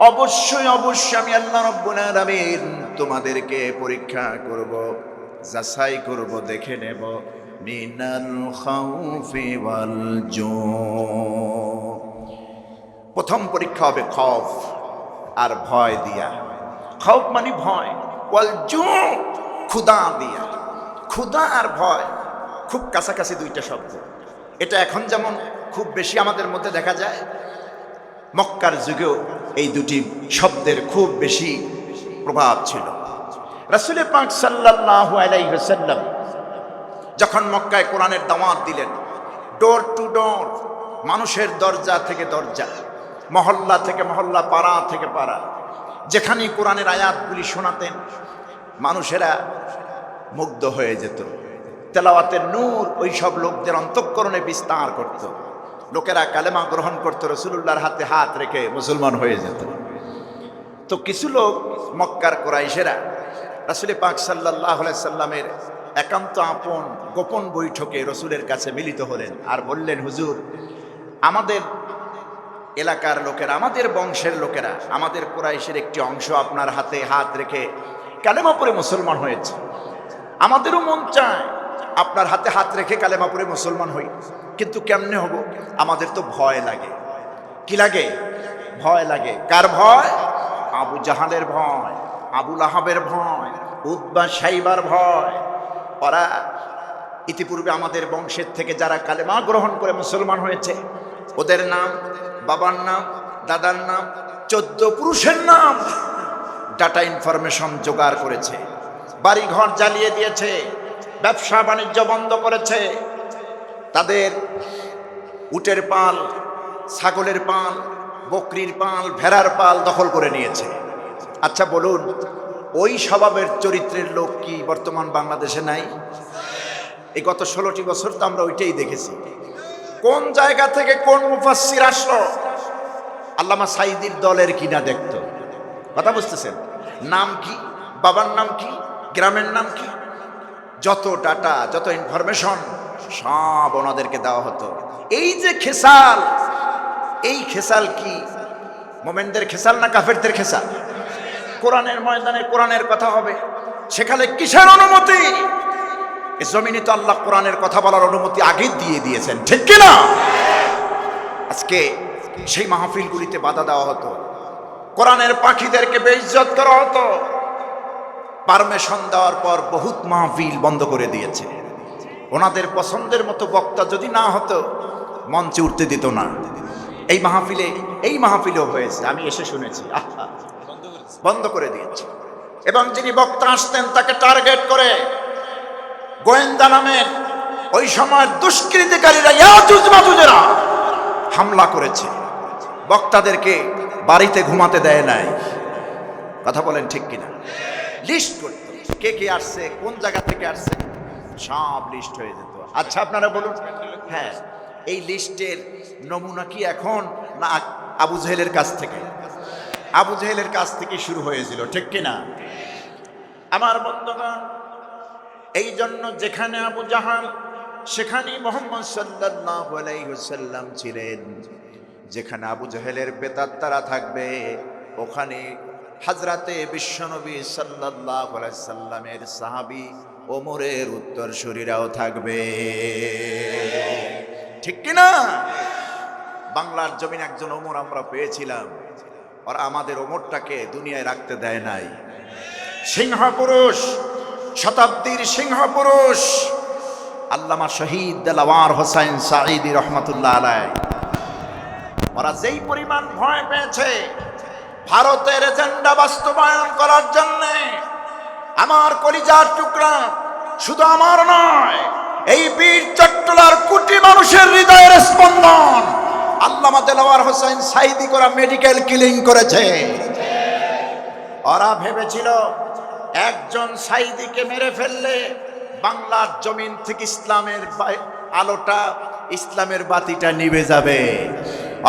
অবশ্যই অবশ্যই আমি আল্লাহ রাব্বুল আলামিন তোমাদেরকে পরীক্ষা করব, যাচাই করব, দেখে নেব। মিনাল খাউফি ওয়াল জু, প্রথম পরীক্ষা হবে খৌফ আর ভয় দিয়া। খৌফ মানে ভয়, ওয়াল জু ক্ষুধা দিয়া। ক্ষুধা আর ভয় খুব কাছাকাছি দুইটা শব্দ। এটা এখন যেমন খুব বেশি আমাদের মধ্যে দেখা যায়, মক্কার যুগেও এই দুটি শব্দের খুব বেশি প্রভাব ছিল। রাসূল পাক সাল্লাল্লাহু আলাইহি ওয়াসাল্লাম যখন মক্কায় কোরআনের দাওয়াত দিলেন, ডোর টু ডোর, মানুষের দরজা থেকে দরজা, মহল্লা থেকে মহল্লা, পাড়া থেকে পাড়া, যেখানে কোরআনের আয়াতগুলি শোনাতেন, মানুষেরা মুগ্ধ হয়ে যেত। তেলাওয়াতের নূর ওই সব লোকদের অন্তঃকরণে বিস্তার করত। লোকেরা কালেমা গ্রহণ করত, রাসূলুল্লাহর হাতে হাত রেখে মুসলমান হয়ে যেত। তো কিছু লোক মক্কার কুরাইশেরা রাসূল পাক সাল্লাল্লাহু আলাইহি সাল্লামের একান্ত আপন গোপন বৈঠকে রসুলের কাছে মিলিত হলেন আর বললেন, হুজুর, আমাদের এলাকার লোকেরা, আমাদের বংশের লোকেরা, আমাদের কুরাইশের একটি অংশ আপনার হাতে হাত রেখে কালেমা পড়ে মুসলমান হয়েছে। আমাদেরও মন চায় আপনার হাতে হাত রেখে কালেমা পড়ে মুসলমান হই, কিন্তু কেমনে হব? আমাদের তো ভয় লাগে। কি লাগে? ভয় লাগে। কার ভয়? আবু জাহালের ভয়, আবু লাহাবের ভয়, উতবা শাইবার ভয়। ওরা ইতিপূর্বে আমাদের বংশের থেকে যারা কালেমা গ্রহণ করে মুসলমান হয়েছে, ওদের নাম, বাবার নাম, দাদার নাম, 14 পুরুষের নাম ডাটা ইনফরমেশন জোগাড় করেছে, বাড়ি ঘর জ্বালিয়ে দিয়েছে, ব্যবসা বাণিজ্য বন্ধ করেছে, তাদের উটের পাল, ছাগলের পাল, বকরির পাল, ভেড়ার পাল দখল করে নিয়েছে। আচ্ছা বলুন, ওই স্বভাবের চরিত্রের লোক কি বর্তমান বাংলাদেশে নাই? এই গত 16টি বছর তো আমরা ওইটাই দেখেছি। কোন জায়গা থেকে কোন মুফাসসির আসলো, আল্লামা সাইদির দলের কিনা দেখতো। কথা বুঝতেছেন? নাম কি, বাবার নাম কি, গ্রামের নাম কি, যত ডাটা, যত ইনফরমেশন সব ওনাদেরকে দেওয়া হতো। এই যে খেসাল, এই খেসাল কি মোমেনদের খেসাল না কাফেরদের খেসাল? কোরআনের ময়দানে কোরআনের কথা হবে, সেখানে কিসের অনুমতি? এই জমিনে তো আল্লাহ কোরআনের কথা বলার অনুমতি আগে দিয়ে দিয়েছেন, ঠিক কিনা? আজকে সেই মাহফিলগুলিতে বাধা দেওয়া হতো, কোরআনের পাখিদেরকে বেইজ্জত করা হতো। পারমিশন দেওয়ার পর বহুত মাহফিল বন্ধ করে দিয়েছে। ওনাদের পছন্দের মতো বক্তা যদি না হতো, মঞ্চে উঠতে দিত না। এই মাহফিলেও হয়েছে, আমি এসে শুনেছি, বন্ধ করে দিয়েছে। এবং যিনি বক্তা আসতেন তাকে টার্গেট করে গোয়েন্দা নামের ওই সময় দুষ্কৃতিকারীরা, ইয়াজুজ মাজুজেরা হামলা করেছে। বক্তাদেরকে বাড়িতে ঘুমাতে দেয় নাই। কথা বলেন ঠিক কিনা? লিস্ট করত, কে কে আসছে, কোন জায়গা থেকে আসছে, সব লিস্ট হয়ে যেত। আচ্ছা আপনারা বলুন, হ্যাঁ, এই লিস্টের নমুনা কি এখন না আবু জেহেলের কাছ থেকে? আবু জেহেলের কাছ থেকে শুরু হয়েছিল, ঠিক কিনা? আমার বন্ধুগণ, এই জন্য যেখানে আবু জাহাল সেখানেই মুহাম্মদ সাল্লাল্লাহু আলাইহি ওয়াসাল্লাম ছিলেন। যেখানে আবু জাহেলের প্রেতাত্মারা থাকবে ওখানে হযরতে বিশ্বনবী সাল্লাল্লাহু আলাইহি সাল্লামের সাহাবী ওমরের উত্তরসূরিরাও থাকবে। ঠিক কি না? বাংলার জমিন একজন ওমর আমরা পেয়েছিলাম, আর আমাদের ওমরটাকে দুনিয়ায় রাখতে দেয় নাই। সিংহ পুরুষ, শতাব্দীর সিংহ পুরুষ আল্লামা শহীদ দেলাওয়ার হোসেন সাঈদী রহমাতুল্লাহ আলাইহি, ওরা যেই পরিমাণ ভয় পেয়েছে ভারতের এজেন্ডা বাস্তবায়ন করার জন্য, আমার কলিজার টুকরা শুধু আমার নয়, এই বীর চট্টলার কোটি মানুষের হৃদয়ের স্পন্দন আল্লামা দেলাওয়ার হোসেন সাঈদী করা মেডিকেল কিলিং করেছে। ওরা ভেবেছিল একজন সাঈদীকে মেরে ফেললে বাংলার জমিন থেকে ইসলামের আলোটা, ইসলামের বাতিটা নিভে যাবে।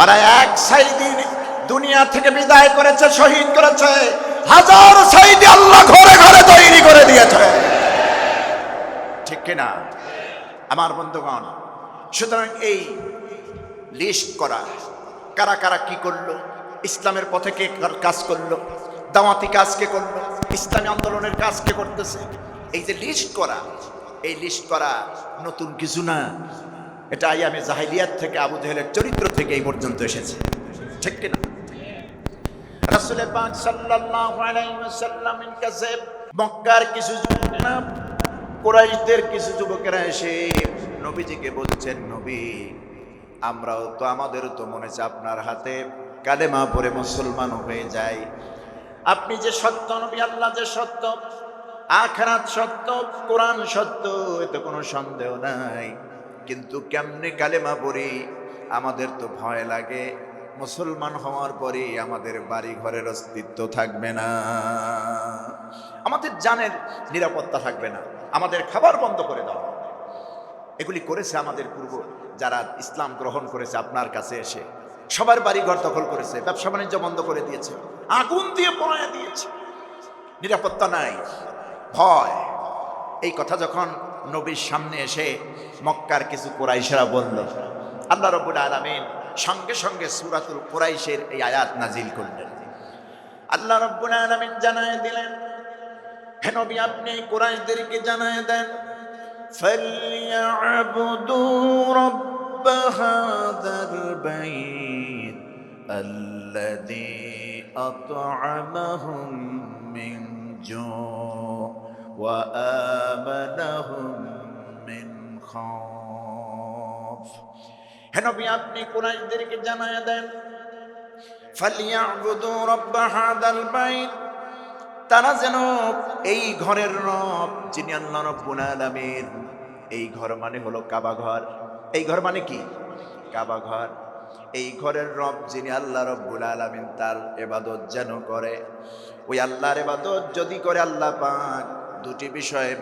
ওরা এক সাঈদী দুনিয়া থেকে বিদায় করেছে, শহীদ করেছে, হাজার সাঈদী আল্লাহ ঘরে ঘরে তৈরি করে দিয়েছে। ঠিক কিনা আমার বন্ধুগণ? সুতরাং এই লিস্ট করা, কারা কারা কি করলো, ইসলামের পথে কে কাজ করলো, দাওয়াতি কাজ কে করলো, ইসলামী আন্দোলনের কাজ কে করতেছে, এই যে লিস্ট করা, এই লিস্ট করা নতুন কিছু না। এটা আইয়ামে জাহিলিয়াত থেকে, আবু জাহেলের চরিত্র থেকে এই পর্যন্ত এসেছে। ঠিক কিনা? রাসূল পাক সাল্লাল্লাহু আলাইহি ওয়াসাল্লামের কাছে মক্কার কিছু যুবকেরা, কুরাইশদের কিছু যুবকেরা এসে নবীজিকে বলছেন, নবী আমরাও তো, আমাদেরও তো মনে হচ্ছে আপনার হাতে কালেমা পড়ে মুসলমান হয়ে যায়। আপনি যে সত্য নবী, আল্লাহ যে সত্য, আখিরাত সত্য, কোরআন সত্য, এতে কোনো সন্দেহ নাই। কিন্তু কেমনে কালেমা পড়ি? আমাদের তো ভয় লাগে, মুসলমান হওয়ার পরে আমাদের বাড়ি ঘরের অস্তিত্ব থাকবে না, আমাদের জানের নিরাপত্তা থাকবে না, আমাদের খাবার বন্ধ করে দাও। এগুলি করেছে আমাদের পূর্ব যারা ইসলাম গ্রহণ করেছে, আপনার কাছে এসে সবার বাড়ি ঘর দখল করেছে, ব্যবসা বাণিজ্য বন্ধ করে দিয়েছে, আগুন দিয়ে পোড়ায় দিয়েছে, নিরাপত্তা নাই, ভয়। এই কথা যখন নবীর সামনে এসে মক্কার কিছু কুরাইশরা বলল, আল্লাহ রাব্বুল আলামিন সঙ্গে সঙ্গে সূরাতুল কুরাইশের এই আয়াত নাজিল করলেন। আল্লাহ রাব্বুল আলামিন জানায় দিলেন, হে নবী আপনি কুরাইশদেরকে জানায় দেন, ফালইয়াবুদু রাব্ব হাযাল বাইত আল্লাযী আত'আমাহুম মিন জু' ওয়া আমানাহুম মিন খাউফ। হে নবী আপনি কুরাইশদেরকে জানায় দেন, ফালইয়াবুদু রাব্ব হাযাল বাইত, তারা যেন এই ঘরের রব যিনি আল্লাহ রাব্বুল আলামিন, এই ঘর মানে হলো কাবা ঘর। এই ঘর মানে কি? কাবা ঘর। এই ঘরের রব যিনি আল্লাহ রাব্বুল আলামিন, তার ইবাদত যেন করে। ওই আল্লাহর ইবাদত যদি করে, আল্লাহ পাক দুটি বিষয়ে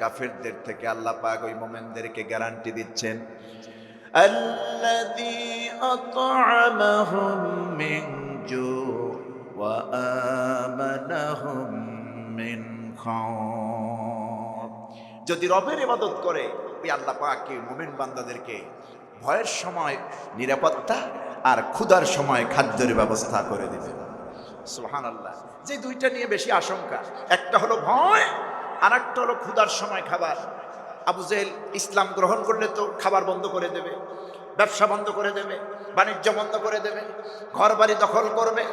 কাফেরদের থেকে আল্লাহ পাক ওই মুমিনদেরকে গ্যারান্টি দিচ্ছেন, আল্লাযী আত'আমাহুম মিন জু' ওয়া আমানাহুম মিন খাউফ। যদি রবের ইবাদত করে, ওই আল্লাহ পাক কি মুমিন বান্দাদেরকে ভয়ের সময় নিরাপত্তা আর ক্ষুধার সময় খাদ্যের ব্যবস্থা করে দিবে। সুবহানাল্লাহ। যে দুইটা নিয়ে বেশি আশঙ্কা, একটা হলো ভয়, আর একটা হলো ক্ষুধার সময় খাবার। আবু জেহেল ইসলাম গ্রহণ করলে তো খাবার বন্ধ করে দেবে, ব্যবসা বন্ধ করে দেবে, বাণিজ্য বন্ধ করে দেবে, ঘর বাড়ি দখল করবে।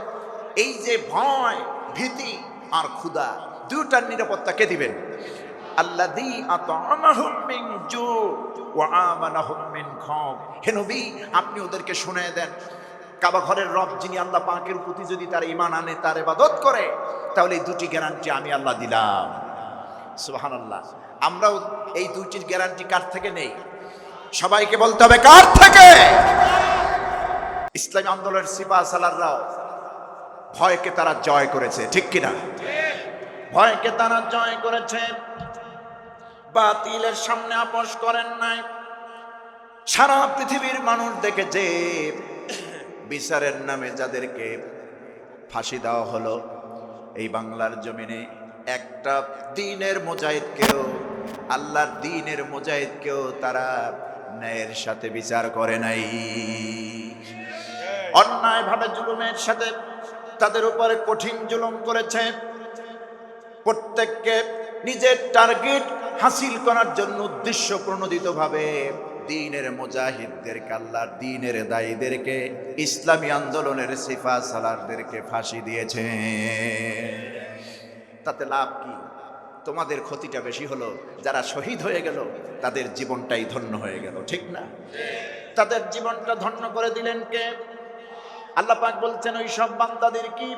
এই যে ভয়, ভীতি আর ক্ষুধা, দুটার নিরাপত্তা কে দিবেন? আল্লাযী আত'আমাহুম মিন জু' ওয়া আমানাহুম মিন খাউফ। হে নবী আপনি ওদেরকে শুনিয়ে দেন, কাবা ঘরের রব যিনি আল্লাহ পাকের প্রতি যদি তার ঈমান আনে, তার ইবাদত করে, তাহলে এই দুটি গ্যারান্টি আমি আল্লাহ দিলাম। সুবহানাল্লাহ। আমরাও এই দুটির গ্যারান্টি কার থেকে নেই? সবাইকে বলতে হবে কার থেকে? ইসলামী আন্দোলনের সিপাহ সালাররাও ভয়কে তারা জয় করেছে, ঠিক কিনা? ভয়কে তারা জয় করেছে, বাতিলের সামনে আপোষ করেন নাই। সারা পৃথিবীর মানুষ দেখেছে বিচারের নামে যাদেরকে ফাঁসি দেওয়া হলো, এই বাংলার জমিনে একটা দ্বীনের মুজাহিদকেও আল্লাহর দ্বীনের মুজাহিদকেও তারা ন্যায়ের সাথে বিচার করে নাই, অন্যায়ভাবে জুলুমের সাথে তাদের উপরে কঠিন জুলুম করেছে। প্রত্যেককে নিজের টার্গেট হাসিল করার জন্য উদ্দেশ্য প্রণোদিতভাবে দ্বীনের মুজাহিদদেরকে, আল্লাহর দ্বীনের দায়ীদেরকে, ইসলামী আন্দোলনের সিফা সালারদেরকে ফাঁসি দিয়েছে। তাতে লাভ কি? তোমাদের ক্ষতিটা বেশি হলো। যারা শহীদ হয়ে গেল তাদের জীবনটাই ধন্য হয়ে গেল, ঠিক না? তাদের জীবনটা ধন্য করে দিলেন কে? আল্লাহ পাক বলছেন ওই সব বান্দাদের কি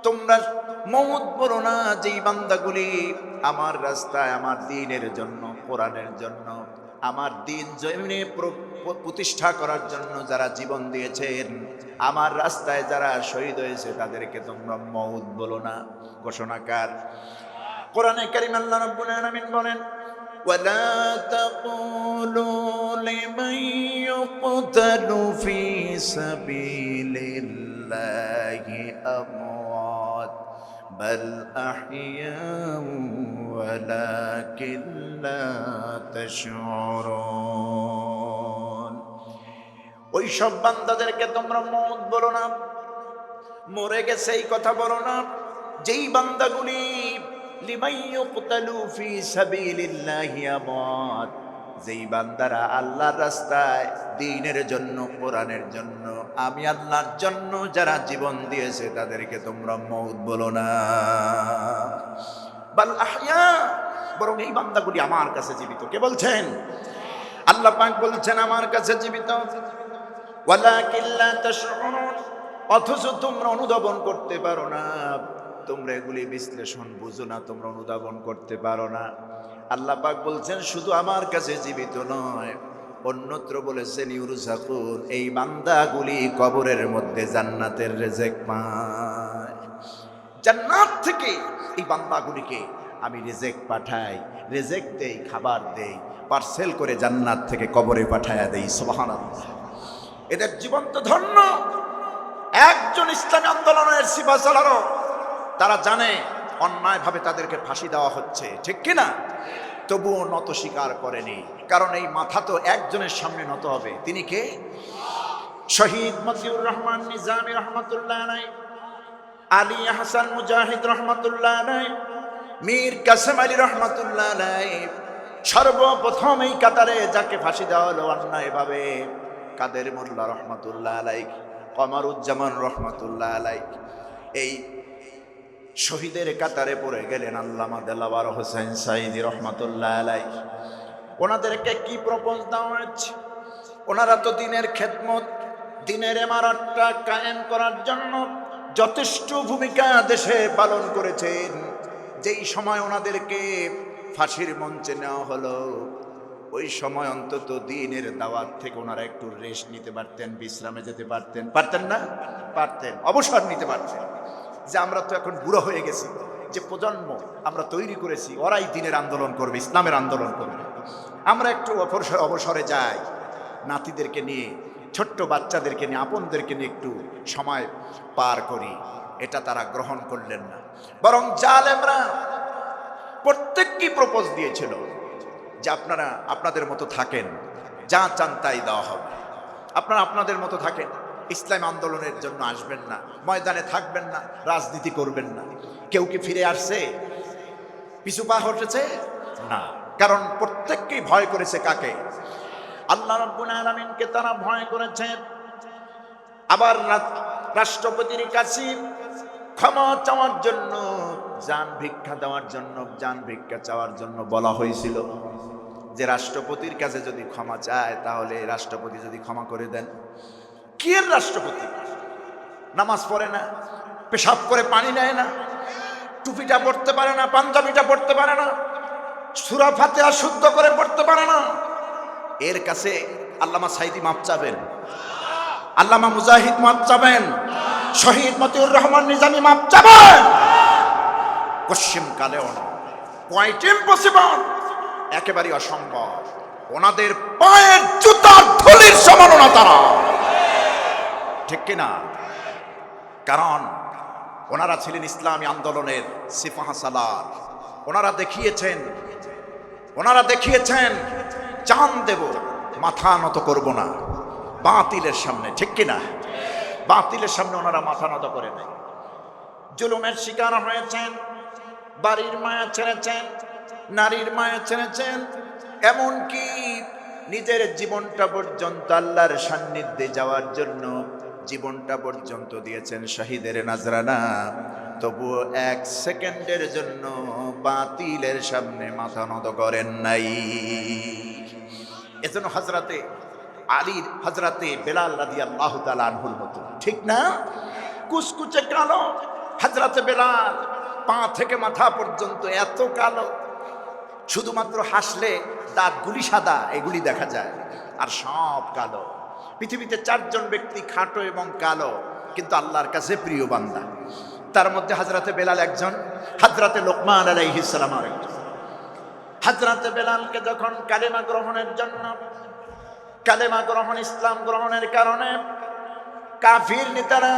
তোমরা মওত বলো না, যেই বান্দাগুলি আমার রাস্তায়, আমার দ্বীনের জন্য, কোরআনের জন্য, আমার দ্বীন জমিনে প্রতিষ্ঠা করার জন্য যারা জীবন দিয়েছেন, আমার রাস্তায় যারা শহীদ হয়েছে তাদেরকে তোমরা মওত বলো না। ঘোষণাকার কোরআনে কারীম আল্লাহ রাব্বুল আলামিন বলেন, ولا تقولوا لمن يقتل في سبيل الله أموات بل أحياء ولكن لا تشعرون। ওই সব বান্দাদেরকে তোমরা মওত বলো না, মরে গেছে এই কথা বলো না, যেই বান্দাগুলি যেই বান্দারা আল্লাহর রাস্তায়, দ্বীনের জন্য, কোরআনের জন্য, আমি আল্লাহর জন্য যারা জীবন দিয়েছে তাদেরকে তোমরা মওত বলো না। বাল আহইয়া, বরং এই বান্দাগুলি আমার কাছে জীবিত। কে বলছেন? আল্লাহ পাক বলছেন আমার কাছে জীবিত। ওয়ালাকিন লা তাশউরুন, অথচ তোমরা অনুধাবন করতে পারো না, তোমরা এগুলি বিশ্লেষণ বুঝো না, তোমরা অনুধাবন করতে পারো না। আল্লাহ পাক বলছেন শুধু আমার কাছে জীবিত নয়, অন্যত্র বলেছেন ইউরজাকুন, এই বান্দাগুলি কবরের মধ্যে জান্নাতের রিজিক পায়। জান্নাত থেকে এই বান্দাগুলিকে আমি রিজিক পাঠাই, রিজিক দেই, খাবার দেই, পার্সেল করে জান্নাত থেকে কবরে পাঠায়া দেই। সুবহানাল্লাহ। এদের জীবন তো ধন্য। একজন ইসলামী আন্দোলনের সিপাহসালারও তারা জানে অন্যায়ভাবে তাদেরকে ফাঁসি দেওয়া হচ্ছে, ঠিক কিনা? তবুও নত স্বীকার করেনি, কারণ এই মাথা তো একজনের সামনে নত হবে। তিনি কে? শহীদ মতিউর রহমান নিজামী রহমাতুল্লাহ আলাইহি, আলী হাসান মুজাহিদ রহমাতুল্লাহ আলাইহি, মীর কাসেম আলী রহমাতুল্লাহ আলাইহি। সর্বপ্রথম এই কাতারে যাকে ফাঁসি দেওয়া হলো অন্যায়ভাবে, কাদের মোল্লা রহমাতুল্লাহ আলাইহি, কমারুজ্জামান রহমাতুল্লাহ আলাইহি। এই শহীদের কাতারে পড়ে গেলেন আল্লামা দেলাওয়ার হোসেন সাঈদী রহমাতুল্লাহ আলাইহি। ওনাদেরকে কি প্রপোজ দেওয়া হয়েছে? ওনারা তো দ্বীনের খেদমত, দ্বীনের ইমারতটা কায়েম করার জন্য যথেষ্ট ভূমিকা দেশে পালন করেছেন। যেই সময় ওনাদেরকে ফাঁসির মঞ্চে নেওয়া হলো, ওই সময় অন্তত দ্বীনের দাওয়াত থেকে ওনারা একটু রেস্ট নিতে পারতেন, বিশ্রামে যেতে পারতেন। পারতেন না? পারতেন, অবসর নিতে পারতেন। যে আমরা তো এখন বুড়ো হয়ে গেছি, যে প্রজন্ম আমরা তৈরি করেছি ওরাই দ্বীনের আন্দোলন করবে, ইসলামের আন্দোলন করবে। আমরা একটু অবসরে যাই, নাতিদেরকে নিয়ে, ছোট্ট বাচ্চাদেরকে নিয়ে, আপনদেরকে নিয়ে একটু সময় পার করি। এটা তারা গ্রহণ করলেন না, বরং জালেমরা প্রত্যেককেই প্রপোজ দিয়েছিল যে আপনারা আপনাদের মতো থাকেন, যা চান তাই দেওয়া হবে, আপনারা আপনাদের মতো থাকেন, ইসলাম আন্দোলনের জন্য আসবেন না, ময়দানে থাকবেন না, রাজনীতি করবেন না। কেউ কি ফিরে আসছে? পিছু পা হটেছে না, কারণ প্রত্যেককেই ভয় করেছে কাকে? আল্লাহ রাব্বুল আলামিনকে তারা ভয় করেছে। আবার রাষ্ট্রপতির কাছে ক্ষমা চাওয়ার জন্য, জান ভিক্ষা দেওয়ার জন্য, জান ভিক্ষা চাওয়ার জন্য বলা হয়েছিল যে রাষ্ট্রপতির কাছে যদি ক্ষমা চায় তাহলে রাষ্ট্রপতি যদি ক্ষমা করে দেন। কি এর রাষ্ট্রপতি? নামাজ পড়ে না, পেশাব করে পানি নেয় না, টুপিটা পড়তে পারে না, পাঞ্জাবিটা পড়তে পারে না, সূরা ফাতিহা শুদ্ধ করে পড়তে পারে না। এর কাছে আল্লামা সাঈদী মাপ চাবেন, আল্লামা মুজাহিদ মাপ চাবেন, শহীদ মতিউর রহমান নিজামী মাপ চাবেন? পশ্চিম কালেও না, কোয়াইট ইম্পসিবল, একেবারে অসম্ভব। ওনাদের পায়ের জুতার ধুলির সমাননা তারা, ঠিক কিনা? কারণ ওনারা ছিলেন ইসলামী আন্দোলনের সিপাহসালার। ওনারা দেখিয়েছেন ওনারা দেখিয়েছেন জান দেব, মাথা নত করব না বাতিলের সামনে, ঠিক কিনা? বাতিলের সামনে ওনারা মাথা নত করে নাই। জুলুমের শিকার হয়েছেন, বাড়ির মায়া ছেড়েছেন, নারীর মায়া ছেড়েছেন, এমনকি নিজের জীবনটা পর্যন্ত আল্লাহর সান্নিধ্যে যাওয়ার জন্য জীবনটা পর্যন্ত দিয়েছেন শহীদের নাজরানা। তবুও এক সেকেন্ডের জন্য বাতিলের সামনে মাথা নত করেন নাই। এজন্য হযরতে আলীর, হযরতে বেলাল রাদিয়াল্লাহু তাআলা আনহুর মতো, ঠিক না? কুচকুচে কালো হযরতে বেলাল, পা থেকে মাথা পর্যন্ত এত কালো, শুধুমাত্র হাসলে দাঁতগুলি সাদা এগুলি দেখা যায়, আর সব কালো। পৃথিবীতে 4 জন ব্যক্তি খাটো এবং কালো, কিন্তু আল্লাহর কাছে প্রিয় বান্দা। তার মধ্যে হযরতে বেলাল একজন, হযরতে লোকমান আলাইহিস সালাম আরেকজন। হযরতে বেলালকে যখন কালেমা গ্রহণের জন্য, কালেমা গ্রহণ, ইসলাম গ্রহণের কারণে কাফির নেতারা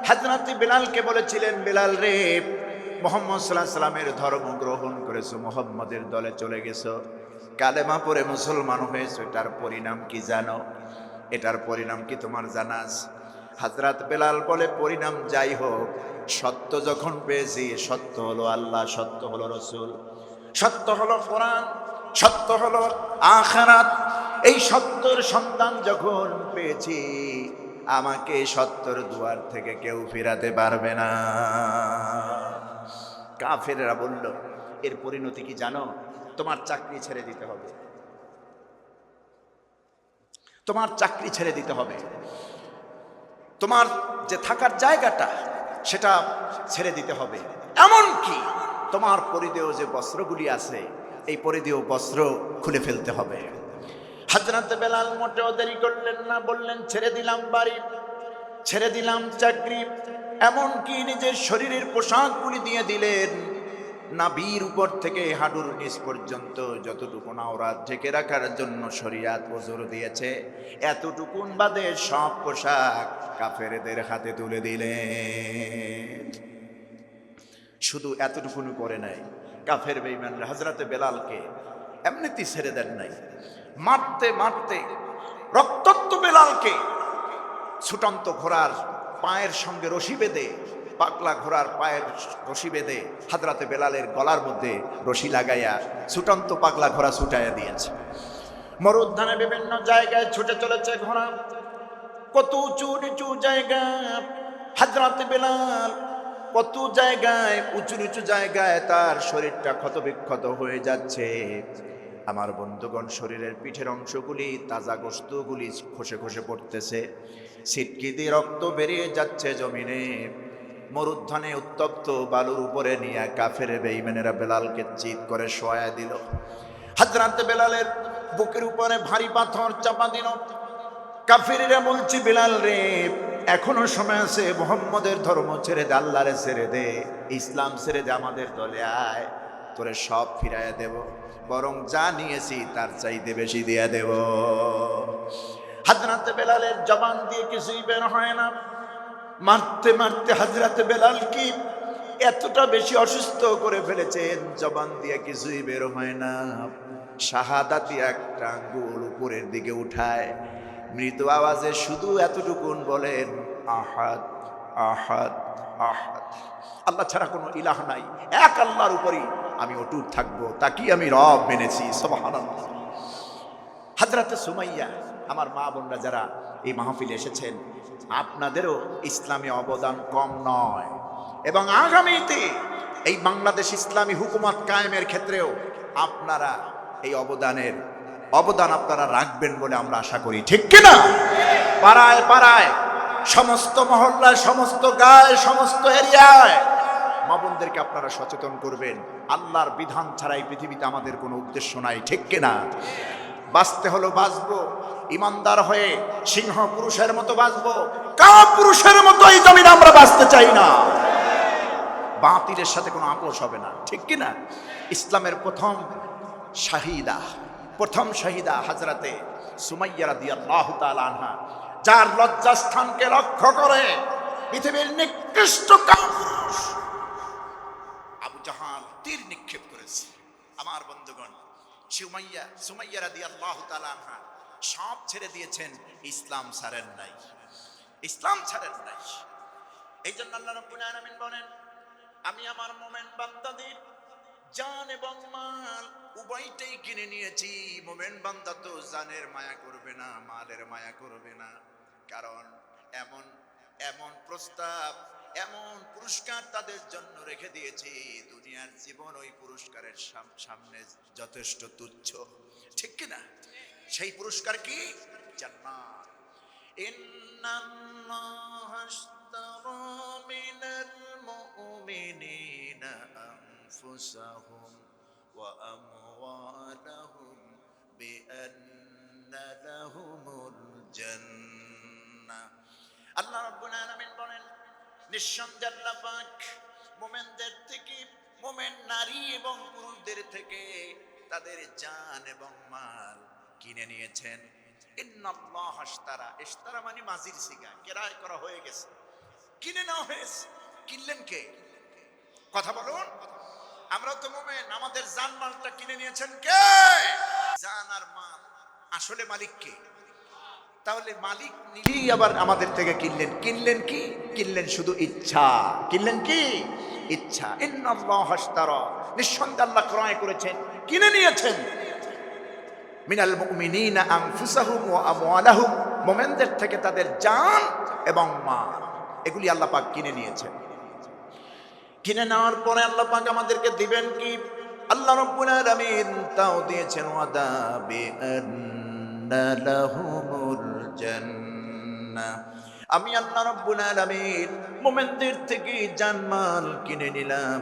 হযরতে বেলালকে বলেছিলেন, বেলাল রে, মুহাম্মদ সাল্লাল্লাহু আলাইহি সাল্লামের ধর্ম গ্রহণ করেছো, মুহাম্মাদের দলে চলে গেছো, কালেমা পড়ে মুসলমান হয়েছো, এটার পরিণাম কি জানো? এটার পরিণাম কি তোমার জানা আছে? হযরত বেলাল বলে, পরিণাম যাই হোক, সত্য যখন পেয়েছি, সত্য হলো আল্লাহ, সত্য হলো রাসূল, সত্য হলো কোরআন, সত্য হলো আখিরাত, এই সত্যর সন্ধান যখন পেয়েছি, আমাকে সত্যর দুয়ার থেকে কেউ ফেরাতে পারবে না। কাফেররা বলল, এর পরিণতি কি জানো? তোমার চাকরি ছেড়ে দিতে হবে, তোমার চাকরি ছেড়ে দিতে হবে, তোমার যে থাকার জায়গাটা সেটা ছেড়ে দিতে হবে, এমনকি তোমার পরিধেয় যে বস্ত্রগুলি আছে এই পরিধেয় বস্ত্র খুলে ফেলতে হবে। হযরত বেলাল মোটেও দেরি করলেন না, বললেন, ছেড়ে দিলাম বাড়ি, ছেড়ে দিলাম চাকরি, এমনকি নিজের শরীরের পোশাকগুলি দিয়ে দিলেন। নাভির উপর থেকে হাঁটুর নিচ পর্যন্ত যতটুকু আওরাত ঢেকে রাখার জন্য শরীয়ত ওযর দিয়েছে, এতটুকুন বাদে সব পোশাক কাফেরদের হাতে তুলে দিলেন। শুধু এতটুকুন করে নাই, কাফের বেঈমানরা হযরতে বেলালকে এমনিতেই ছেড়ে দেন নাই, মারতে মারতে রক্তাক্ত বেলালকে ছুটন্ত ঘোড়ার পায়ের সঙ্গে রশি বেঁধে, পাগলা ঘোড়ার পায়ের রশি বেঁধে হযরতে বেলালের গলার মধ্যে রশি লাগাইয়া ছুটন্ত পাগলা ঘোড়া ছুটাইয়া দিয়েছে। মরুদ্যানে বিভিন্ন জায়গায় ছুটে চলেছে ঘোড়া, কত উঁচু নিচু জায়গা, হযরতে বেলাল কত জায়গায়, উঁচু নিচু জায়গায় তার শরীরটা ক্ষত বিক্ষত হয়ে যাচ্ছে। আমার বন্ধুগণ, শরীরের পিঠের অংশগুলি, তাজা গোশতগুলি খসে খসে পড়তেছে, ছিটকি দিয়ে রক্ত বেরিয়ে যাচ্ছে জমিনে। মরুদ্যানে উত্তপ্ত বালুর উপরে নিয়ে কাফের বেঈমানেরা বেলালকে চিৎ করে শোয়া দিল। হযরত বেলালের বুকের উপরে ভারী পাথর চাপা দিল। কাফেররা বলছে, বেলাল রে, এখনো সময় আছে, মুহাম্মদের ধর্ম ছেড়ে দে, আল্লাহরে ছেড়ে দে, ইসলাম ছেড়ে দে, আমাদের দলে আয়, তোরে সব ফিরাইয়া দেব, বরং যা নিয়েছি তার চাইতে বেশি দিয়ে দেব। হযরত বেলালের জবান দিয়ে কিছুই বের হয় না। মারতে মারতে হযরত বেলাল কি এতটা বেশি অসুস্থ করে ফেলেছেন, জবান দিয়ে কিছুই বের হয় না। শাহাদাতি একটা আঙ্গুল উপরের দিকে উঠায় মৃদু আওয়াজে শুধু এতটুকুন বলেন, আহাদ আহাদ আহাদ, আল্লাহ ছাড়া কোনো ইলাহ নাই, এক আল্লাহর উপরই আমি অটুট থাকবো, তাকেই আমি রব মেনেছি। সুবহানাল্লাহ। হযরতে সুমাইয়া, আমার মা বোনরা যারা এই মাহফিলে এসেছেন, আপনাদেরও ইসলামী অবদান কম নয়, এবং আগামীতে এই বাংলাদেশ ইসলামী হুকুমত কায়েমের ক্ষেত্রেও আপনারা এই অবদান আপনারা রাখবেন বলে আমরা আশা করি, ঠিক কিনা? পাড়ায় পাড়ায়, সমস্ত মহল্লায়, সমস্ত গায়ে, সমস্ত এরিয়ায় মা বোনদেরকে আপনারা সচেতন করবেন। আল্লাহর বিধান ছাড়াই পৃথিবীতে আমাদের কোনো উদ্দেশ্য নাই, ঠিক কিনা? বাঁচতে হলো বাঁচবো ইমানদার হয়ে, সিংহ পুরুষের মতো বাঁচবো, কাপ পুরুষের মতো এই জমিনে আমরা বাঁচতে চাই না। বাতিলের সাথে কোনো আপোষ হবে না, ঠিক কিনা? ইসলামের প্রথম শাহিদা হযরতে সুমাইয়া রাদিয়াল্লাহু তাআলা আনহা, যার লজ্জাস্থানকে লক্ষ্য করে পৃথিবীর নিকৃষ্ট কাপুরুষ আবু জাহাল তীর নিক্ষেপ করেছে। আমার বন্ধুগণ, সুমাইয়া রাদিয়াল্লাহু তাআলা আনহা সব ছেড়ে দিয়েছেন, ইসলাম ছাড়েন নাই, ইসলাম ছাড়েন নাই। এই জন্য আল্লাহ রাব্বুল আলামিন বলেন, আমি আমার মুমিন বান্দাদের জান এবং মাল উভয়টাই কিনে নিয়েছি। মুমিন বান্দা তো জানের মায়া করবে না, মালের মায়া করবে না, কারণ এমন এমন প্রস্তাব, এমন পুরস্কার তাদের জন্য রেখে দিয়েছি, দুনিয়ার জীবন ওই পুরস্কারের সামনে যথেষ্ট তুচ্ছ, ঠিক কিনা? সেই পুরস্কার কি? জান্নাত। ইন্নাল্লাহা আশতারা মিনাল মুমিনিনা আনফুসাহুম ওয়া আমওয়ালাহুম বিআন্না লাহুমুল জান্নাহ। আল্লাহ রাব্বুল আলামিন বলেন, নিঃসন্দেহে আল্লাহ পাক মুমিনদের থেকে, মুমিন নারী এবং পুরুষদের থেকে তাদের জান এবং মাল কিনে নিয়েছেন। ইন্নাল্লাহ আশতারা, ইশতারা মানে মাজির সিগা, ক্রয় করা হয়ে গেছে, কিনে নেওয়া হয়েছে। কিনলেন কে? কথা বলুন। আমরা তো মুমিন, আমাদের জান মালটা কিনে নিয়েছেন কে? জান আর মাল আসলে মালিক কে? তাহলে মালিক নিজেই আবার আমাদের থেকে কিনলেন। কিনলেন কি? কিনলেন শুধু ইচ্ছা। কিনলেন কি? ইচ্ছা। ইন্নাল্লাহ আশতারা, নিঃসন্দেহে আল্লাহ ক্রয় করেছেন, কিনে নিয়েছেন, মিনাল মুমিনিনা আনফুসাহুম ওয়া আমওয়ালাহুম, মুমিনদের থেকে তাদের জান এবং মাল, এগুলি আল্লাহ পাক কিনে নিয়েছেন। কিনে নেওয়ার পরে আল্লাহ পাক আমাদেরকে দিবেন কি? আল্লাহ রাব্বুল আলামিন তাও দিয়েছেন, ওয়াদা বিআন্না লাহুমুল জান্নাহ। আমি আল্লাহ রাব্বুল আলামিন মুমিনদের থেকে জানমাল কিনে নিলাম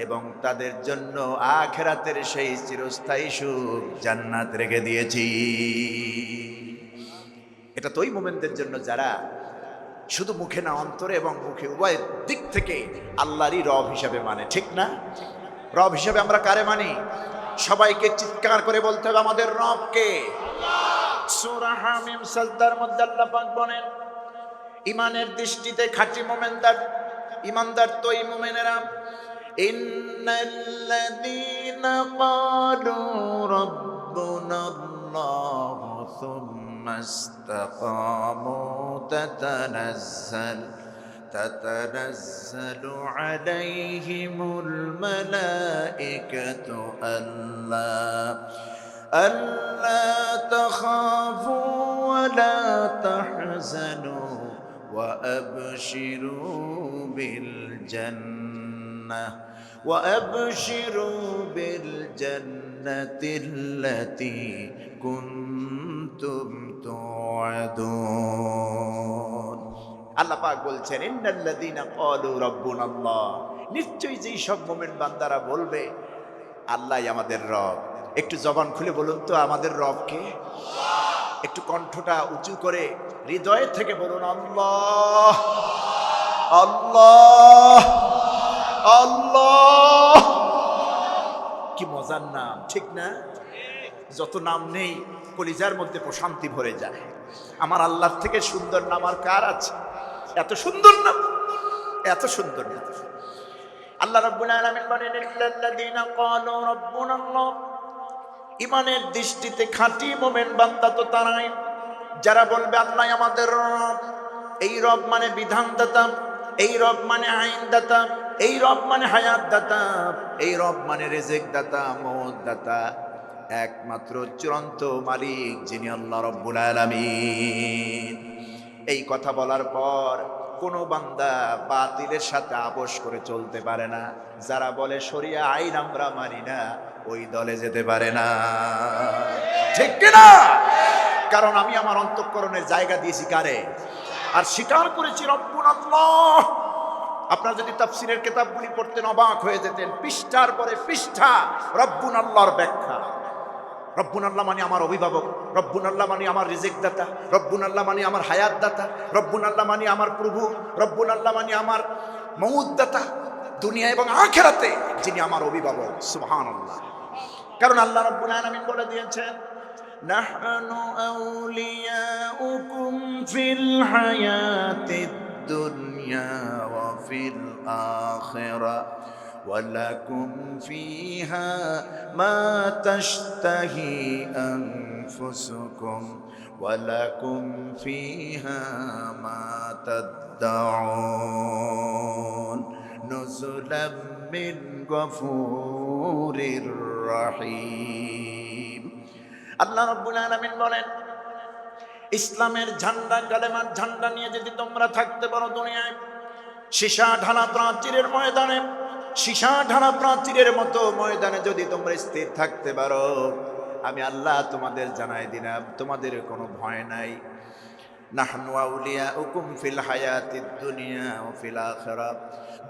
এবং তাদের জন্য আখিরাতের সেই চিরস্থায়ী সুখ জান্নাত রেখে দিয়েছি। এটা তো ওই মুমিনদের জন্য যারা শুধু মুখে না, অন্তরে এবং মুখে উভয় দিক থেকে আল্লাহরই রব হিসাবে মানে, ঠিক না? রব হিসাবে আমরা কারে মানি? সবাইকে চিৎকার করে বলতে হবে, আমাদের রব কে? সূরা হামিম সাজদার মধ্যে আল্লাহ পাক বলেন, ইমানের দৃষ্টিতে খাঁটি মুমিনদার, ইমানদার তো এই মুমিনেরা, ইন্নাল্লাযীনা ক্বালু রাব্বুনাল্লাহু সুম্মা ইসতাকামু তাতানাজ্জালু আলাইহিমুল মালাইকাতু আল্লা তাখাফু ওয়া লা তাহজানু ওয়া আবশিরু বিল জান্নাহ وأبشروا بالجنة التي كنتم توعدون। আল্লাহ পাক বলছেন, ইন্নাল্লাযীনা ক্বালু রাব্বুনাল্লাহ, নিশ্চয়ই যেই সব মুমিন বান্দারা বলবে আল্লাহই আমাদের রব। একটু জবান খুলে বলুন তো, আমাদের রব কে? একটু কণ্ঠটা উঁচু করে হৃদয় থেকে বলুন, আল্লাহ আল্লাহ আল্লাহ। কি মজার নাম, ঠিক না? যত নাম নেই কলিজার মধ্যে প্রশান্তি ভরে যায়। আমার আল্লাহর থেকে সুন্দর নাম আর কার আছে? এত সুন্দর নাম, এত সুন্দর নাম। আল্লাহ রাব্বুল আলামিন বলেন, ইল্লাল্লাযীনা ক্বালু রাব্বুনাল্লাহ, ইমানের দৃষ্টিতে খাঁটি মুমিন বান্দা তো তারাই যারা বলবে আল্লাহ আমাদের রব। এই রব মানে বিধানদাতা, এই রব মানে আইন দাতা, এই রব মানে হায়াত দাতা, এই রব মানে রিজিক দাতা, মওত দাতা। একমাত্র চূড়ান্ত মালিক যিনি আল্লাহ রাব্বুল আলামিন। এই কথা বলার পর কোনো বান্দা বাতিলের সাথে আপোষ করে চলতে পারে না। যারা বলে শরিয়া আইন আমরা মানি না, ওই দলে যেতে পারে না, ঠিক কিনা? কারণ আমি আমার অন্তঃকরণের জায়গা দিয়েছি কারে? আর স্বীকার করেছি রব্বুনাল্লাহ। আপনারা যদি তাফসীরের কিতাবগুলি পড়তেন অবাক হয়ে যেতেন, পৃষ্ঠার পরে পৃষ্ঠা রব্বুনাল্লাহর ব্যাখ্যা। রব্বুনাল্লাহ মানে আমার অভিভাবক, রব্বুনাল্লাহ মানে আমার রিজিক দাতা, রব্বুনাল্লাহ মানে আমার হায়াত দাতা, রব্বুনাল্লাহ মানে আমার প্রভু, রব্বুনাল্লাহ মানে আমার মউত দাতা, দুনিয়া এবং আখিরাতে যিনি আমার অভিভাবক। সুবহানাল্লাহ। কারণ আল্লাহ রাব্বুল আলামিন বলে দিয়েছেন, নাহনু আউলিয়াউকুম ফিল হায়াতিদ দুনিয়া ওয়া ফিল আখিরাহ ওয়ালাকুম ফিহা মা তাশতাহি আনফুসুকুম ওয়ালাকুম ফিহা মা তাদদাউন নুজুলাম মিন গফুরির রহিম। আল্লাহ রাব্বুল আলামিন বলেন, ইসলামের ঝান্ডা, কালেমার ঝান্ডা নিয়ে যদি তোমরা থাকতে পারো দুনিয়ায়, সীসা ঢালা প্রাচীরের ময়দানে, সীসা ঢালা প্রাচীরের মতো ময়দানে যদি তোমরা স্থির থাকতে পারো, আমি আল্লাহ তোমাদের জানাই দিলাম তোমাদের কোনো ভয় নাই। নাহনু আউলিয়াউকুম ফিল হায়াতিদ দুনিয়া ওয়া ফিল আখিরাহ,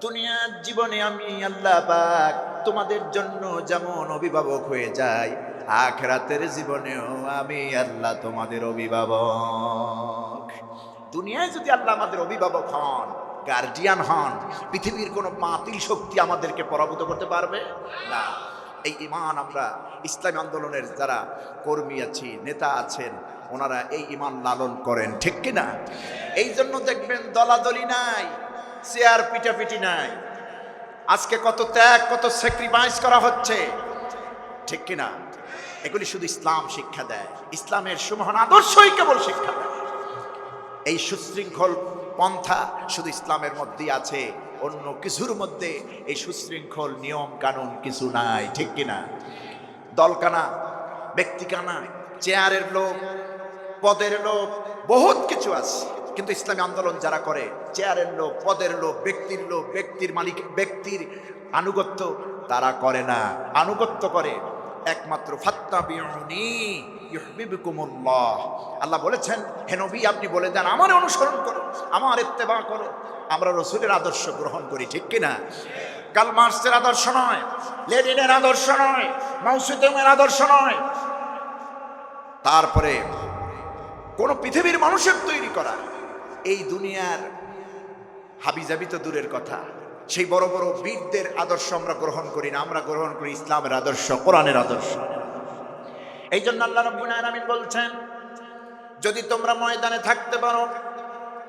দুনিয়ার জীবনে আমি আল্লাহ পাক তোমাদের জন্য যেমন অভিভাবক হয়ে যাই, আখিরাতের জীবনেও আমি আল্লাহ তোমাদের অভিভাবক। দুনিয়ায় যদি আল্লাহ আমাদের অভিভাবক হন, গার্ডিয়ান হন, পৃথিবীর কোনো বাতিল শক্তি আমাদেরকে পরাভূত করতে পারবে না। এই ঈমান আমরা ইসলামী আন্দোলনের যারা কর্মী আছি, নেতা আছেন, ওনারা এই ঈমান লালন করেন, ঠিক কিনা? এই জন্য দেখবেন দলাদলি নাই, চেয়ার পিটাপিটি নাই। আজকে কত ত্যাগ, কত স্যাক্রিফাইস করা হচ্ছে, ঠিক কিনা? এগুলি শুধু ইসলাম শিক্ষা দেয়, ইসলামের সুমহান আদর্শই কেবল শিক্ষা দেয়। এই সুশৃঙ্খল পন্থা শুধু ইসলামের মধ্যেই আছে, অন্য কিছুর মধ্যে এই সুশৃঙ্খল নিয়ম কানুন কিছু নাই, ঠিক কিনা? দলকানা, ব্যক্তিকানা, চেয়ারের লোক, পদের লোক, বহুত কিছু আছে, কিন্তু ইসলামী আন্দোলন যারা করে, চেয়ারের লোক, পদের লোক, ব্যক্তির লোক, ব্যক্তির মালিক, ব্যক্তির আনুগত্য তারা করে না। আনুগত্য করে একমাত্র ফাত্তাবিউনি ইউহিব্বুকুমুল্লাহ। আল্লাহ বলেছেন, হে নবী আপনি বলে দেন আমার অনুসরণ করো, আমার ইত্তেবা করো। আমরা রসুলের আদর্শ গ্রহণ করি, ঠিক কিনা? কার্ল মার্কসের আদর্শ নয়, লেনিনের আদর্শ নয়, মাও সেতুংয়ের আদর্শ নয়। তারপরে কোন পৃথিবীর মানুষের তৈরি করা এই দুনিয়ার হাবিজাবি তো দূরের কথা, সেই বড় বড় বীরদের আদর্শ আমরা গ্রহণ করি না, আমরা গ্রহণ করি ইসলামের আদর্শ, কোরআনের আদর্শ। এই জন্য আল্লাহ রাব্বুল আলামিন বলছেন, যদি তোমরা ময়দানে থাকতে পারো,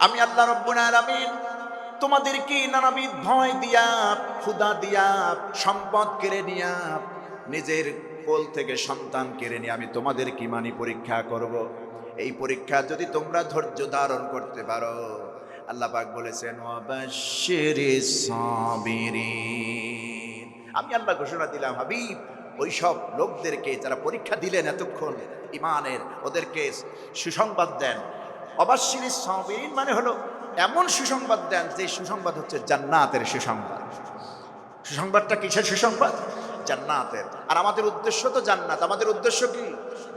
আমি আল্লাহ রাব্বুল আলামিন তোমাদেরকে নানাবিধ ভয় দিয়া, ক্ষুধা দিয়া, সম্পদ কেড়ে নিয়া, নিজের কোল থেকে সন্তান কেড়ে নিয়ে আমি তোমাদেরকে ইমানি পরীক্ষা করব। এই পরীক্ষা যদি তোমরা ধৈর্য ধারণ করতে পারো, আল্লাহ পাক বলেছেন ওয়াবাশশিরিস সাবিরিন, আমি আল্লাহ ঘোষণা দিলাম হাবিব ওই সব লোকদেরকে যারা পরীক্ষা দিলেন এতক্ষণ ইমানের, ওদেরকে সুসংবাদ দেন। ওয়াবাশশিরিস সাবিরিন মানে হলো এমন সুসংবাদ দেন যে সুসংবাদ হচ্ছে জান্নাতের সুসংবাদ। সুসংবাদটা কিসের সুসংবাদ? জান্নাতের। আর আমাদের উদ্দেশ্য তো জান্নাত। আমাদের উদ্দেশ্য কি?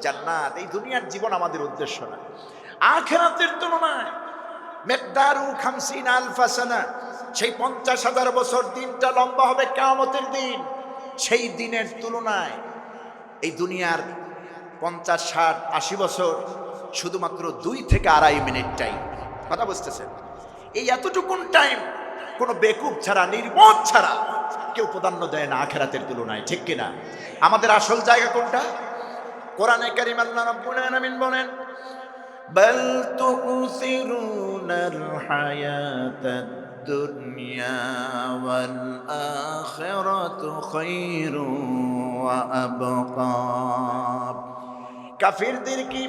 জান্নাত। এই দুনিয়ার জীবন আমাদের উদ্দেশ্য না। আখিরাতের তুলনায় মিকদারু 50 আলফা সানা, সেই 50,000 বছর দিনটা লম্বা হবে কিয়ামতের দিন। সেই দিনের তুলনায় এই দুনিয়ার 50, 60, 80 বছর শুধুমাত্র 2 থেকে 2.5 মিনিট টাইম। কথা বুঝতেছেন? এই এতটুকুন টাইম কোনো বেকুব ছাড়া, নির্বোধ ছাড়া কেউ প্রাধান্য দেয় না আখিরাতের তুলনায়, ঠিক কিনা? আমাদের আসল জায়গা কোনটা? কোরআনে কারীম আল্লাহ রাব্বুল আলামিন বলেন, বাল তুসিরুনাল হায়াতাদ দুনিয়া ওয়াল আখিরাতু খায়রুন ওয়া আবকা। কাফিরদের কি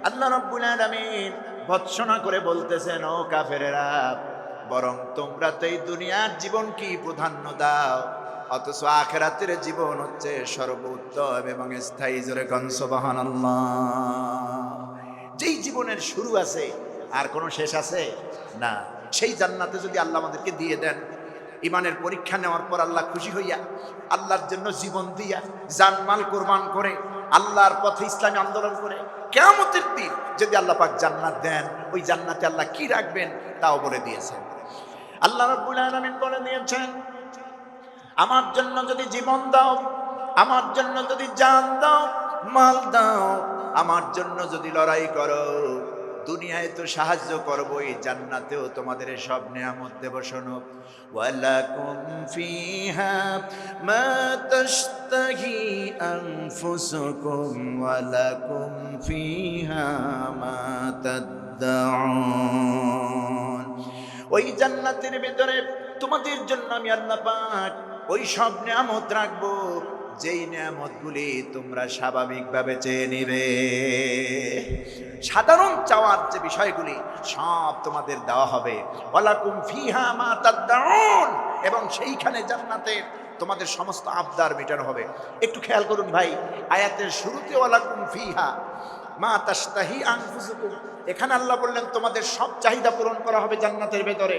আল্লাহ রাব্বুল আলামিন ভৎসনা করে বলতেছেন, ও কাফেরেরা, বরং তোমরা তো এই দুনিয়ার জীবন কি প্রাধান্য দাও, অথচ আখিরাতের জীবন হচ্ছে সর্বোত্তম এবং স্থায়ী। জোরে কোন সুবহানাল্লাহ। যেই জীবনের শুরু আছে আর কোনো শেষ আছে না, সেই জান্নাতে যদি আল্লাহ আমাদেরকে দিয়ে দেন, ইমানের পরীক্ষা নেওয়ার পর আল্লাহ খুশি হইয়া আল্লাহর জন্য জীবন দিয়া, জানমাল কোরবান করে, আল্লাহর পথে ইসলামী আন্দোলন করে, কিয়ামতের দিন যদি আল্লাহ পাক জান্নাত দেন, ওই জান্নাতে আল্লাহ কি রাখবেন তাও বলে দিয়েছেন। আল্লাহ রাব্বুল আলামিন বলে দিয়েছেন, আমার জন্য যদি জীবন দাও, আমার জন্য যদি জান দাও, মাল দাও, আমার জন্য যদি লড়াই করো, দুনিয়ায় তো সাহায্য করবোই, জান্নাতেও তোমাদের সব নিয়ামত দেব। শোনো, ওয়ালাকুম ফিহা মা তাশতাহি আনফুসুকুম ওয়ালাকুম ফিহা মা তাদদাউন। ওই জান্নাতের ভিতরে তোমাদের জন্য আমি আল্লাহ পাক ওই সব নিয়ামত রাখবো যেই নিয়ামতগুলি তোমরা স্বাভাবিকভাবে চেয়ে নিবে। সাধারণ চাওয়ার যে বিষয়গুলি সব তোমাদের দেওয়া হবে। ওয়ালাকুম ফিহা মা তাদদাউন, এবং সেইখানে জান্নাতে তোমাদের সমস্ত আবদার মেটানো হবে। একটু খেয়াল করুন ভাই, আয়াতের শুরুতে ওয়ালাকুম ফিহা মা তাশতাহি আনফুসুকুম, এখানে আল্লাহ বললেন তোমাদের সব চাহিদা পূরণ করা হবে জান্নাতের ভেতরে।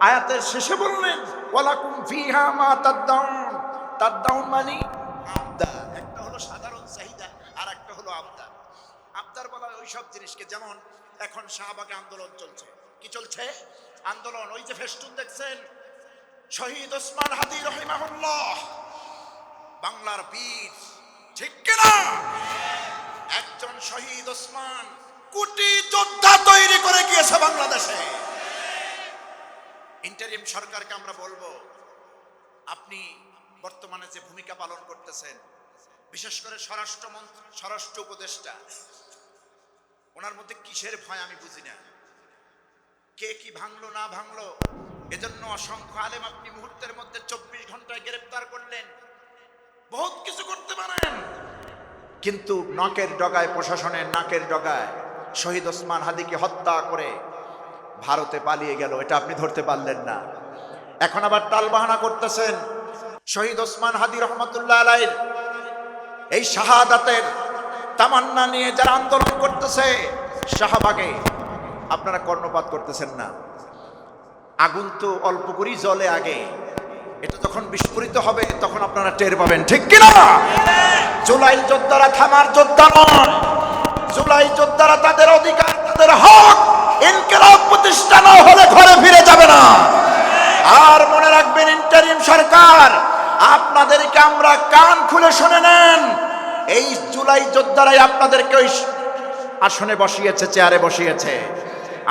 আয়াতের শেষে বললেন ওয়ালাকুম ফিহা মা তাদদাউন। তাদদাউন মানে আবদার, একটা হলো সাধারণ চাহিদা আর একটা হলো আবদার। আবদার বলা হয় ওই সব জিনিসকে, যেমন এখন শাহবাগে আন্দোলন চলছে। কি চলছে? আন্দোলন। ওই যে ফেস্টুন দেখছেন, শহীদ ওসমান হাদি রহিমাহুল্লাহ, বাংলার বীর, ঠিক কিনা? একজন শহীদ ওসমান কোটি যোদ্ধা তৈরি করে গিয়েছে বাংলাদেশে। ইন্টারিম সরকারকে আমরা বলবো, আপনি বর্তমানে যে ভূমিকা পালন করতেছেন, বিশেষ করে স্বরাষ্ট্র উপদেষ্টা, ওনার মধ্যে কিসের ভয় আমি বুঝি না। কে কি ভাঙলো না ভাঙলো, এজন্য অসংখ্য আলেম আপনি মুহূর্তের মধ্যে 24 ঘন্টায় গ্রেফতার করলেন। বহুত কিছু করতে পারেন, কিন্তু নাকের ডগায়, প্রশাসনের নাকের ডগায় শহীদ ওসমান হাদিকে হত্যা করে ভারতে পালিয়ে গেল, এটা আপনি ধরতে পারলেন না। এখন আবার টালবাহানা করতেছেন শহীদ ওসমান হাদি রহমতুল্লাহ আলাইহির এই শাহাদাতের তামান্না নিয়ে যারা আন্দোলন করতেছে শাহবাগে, আপনারা কর্ণপাত করতেছেন না। আগুন তো অল্প করেই জ্বলে আগে, এটা যখন বিস্ফোরিত হবে তখন আপনারা টের পাবেন, ঠিক কিনা? জুলাই যোদ্ধারা থামার যোদ্ধা নয়। জুলাই যোদ্ধারা তাদের অধিকার, তাদের হক, ইনকিলাব প্রতিষ্ঠা না হলে ঘরে ফিরে যাবে না। আর মনে রাখবেন, ইন্টারিম সরকার, আপনাদেরকে আমরা কান খুলে শুনে নেন, এই জুলাই যোদ্ধারাই আপনাদেরকে ওই আসনে বসিয়েছে, চেয়ারে বসিয়েছে।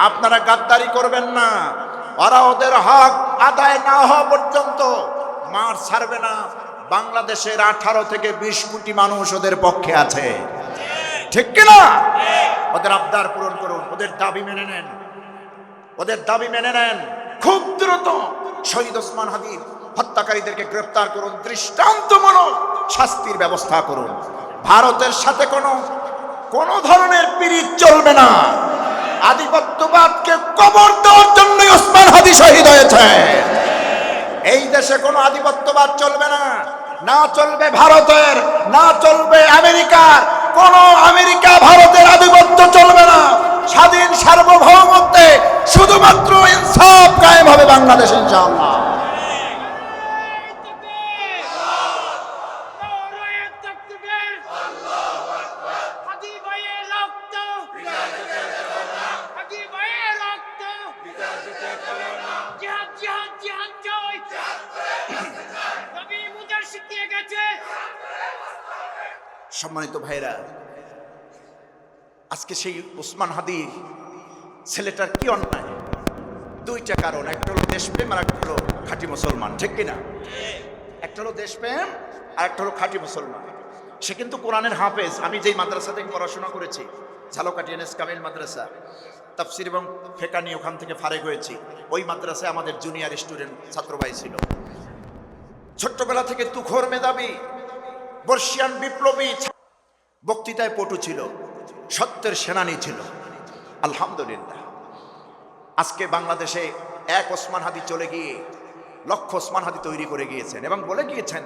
আপনারা গাদ্দারি করবেন না। ওরা ওদের হক আদায় না হওয়া পর্যন্ত মার ছাড়বে না। বাংলাদেশের 18 থেকে 20 কোটি মানুষ ওদের পক্ষে আছে, ঠিক কিনা? ওদের আবদার পূরণ করুন, ওদের দাবি মেনে নেন, ওদের দাবি মেনে নেন। খুব দ্রুত শহীদ ওসমান হাদির হত্যাকারীদেরকে গ্রেফতার করুন, দৃষ্টান্তমূলক শাস্তির ব্যবস্থা করুন। ভারতের সাথে কোনো ধরনের পিরিত চলবে না। আধিপত্যবাদকে কবর দেওয়ার জন্য ওসমান হাদি শহীদ হয়েছে। এই দেশে কোনো আধিপত্যবাদ চলবে না, না চলবে ভারতের, না চলবে আমেরিকার। কোন আমেরিকা ভারতের আধিপত্য চলবে না। স্বাধীন সার্বভৌমত্বে শুধুমাত্র ইনসাফ কায়েম হবে বাংলাদেশে, ইনশাআল্লাহ। সম্মানিত ভাইরা, আজকে সেই ওসমান হাদি ছেলেটার কি অন্যায়? দুইটা কারণ, একটা হলো দেশপ্রেম আর একটা হলো খাঁটি মুসলমান, ঠিক কিনা? একটা হলো দেশপ্রেম আর একটা হলো খাঁটি মুসলমান। সে কিন্তু কোরআনের হাফেজ। আমি যেই মাদ্রাসা থেকে পড়াশোনা করেছি, ঝালকাঠি এনএস কামিল মাদ্রাসা, তাফসির এবং ফিকহ নিয়ে ওখান থেকে ফারেক হয়েছি। ওই মাদ্রাসায় আমাদের জুনিয়র স্টুডেন্ট ছাত্র ভাই ছিল। ছোট্টবেলা থেকে তুখোর মেধাবী, বর্ষিয়ান বিপ্লবী, বক্তৃতায় পটু ছিল, সত্যের সেনানী ছিল। আলহামদুলিল্লাহ, আজকে বাংলাদেশে এক ওসমান হাদি চলে গিয়ে লক্ষ ওসমান হাদি তৈরি করে গিয়েছেন এবং বলে গিয়েছেন,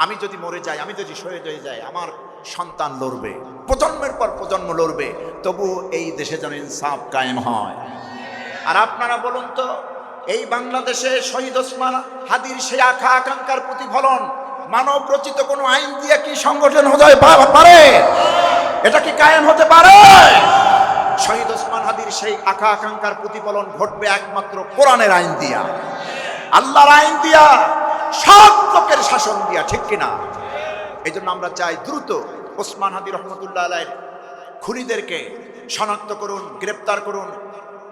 আমি যদি মরে যাই, আমি যদি শহীদ হয়ে যাই, আমার সন্তান লড়বে, প্রজন্মের পর প্রজন্ম লড়বে, তবু এই দেশে যেন ইনসাফ কায়েম হয়। আর আপনারা বলুন তো, এই বাংলাদেশে শহীদ ওসমান হাদির সেই আশা আকাঙ্ক্ষার প্রতিফলন মানব রচিত কোনো আইন দিয়ে কি সংগঠন হতে পারে? এটা কি কায়েম হতে পারে? শহীদ ওসমান হাদির সেই আশা আকাঙ্ক্ষার প্রতিফলন ঘটবে একমাত্র কোরআনের আইন দিয়া, আল্লাহর আইন দিয়া, সৎ লোকের শাসন দিয়া, ঠিক কিনা? এই জন্য আমরা চাই দ্রুত ওসমান হাদি রহমতুল্লাহ আলাইহির খুনিদেরকে শনাক্ত করুন, গ্রেপ্তার করুন।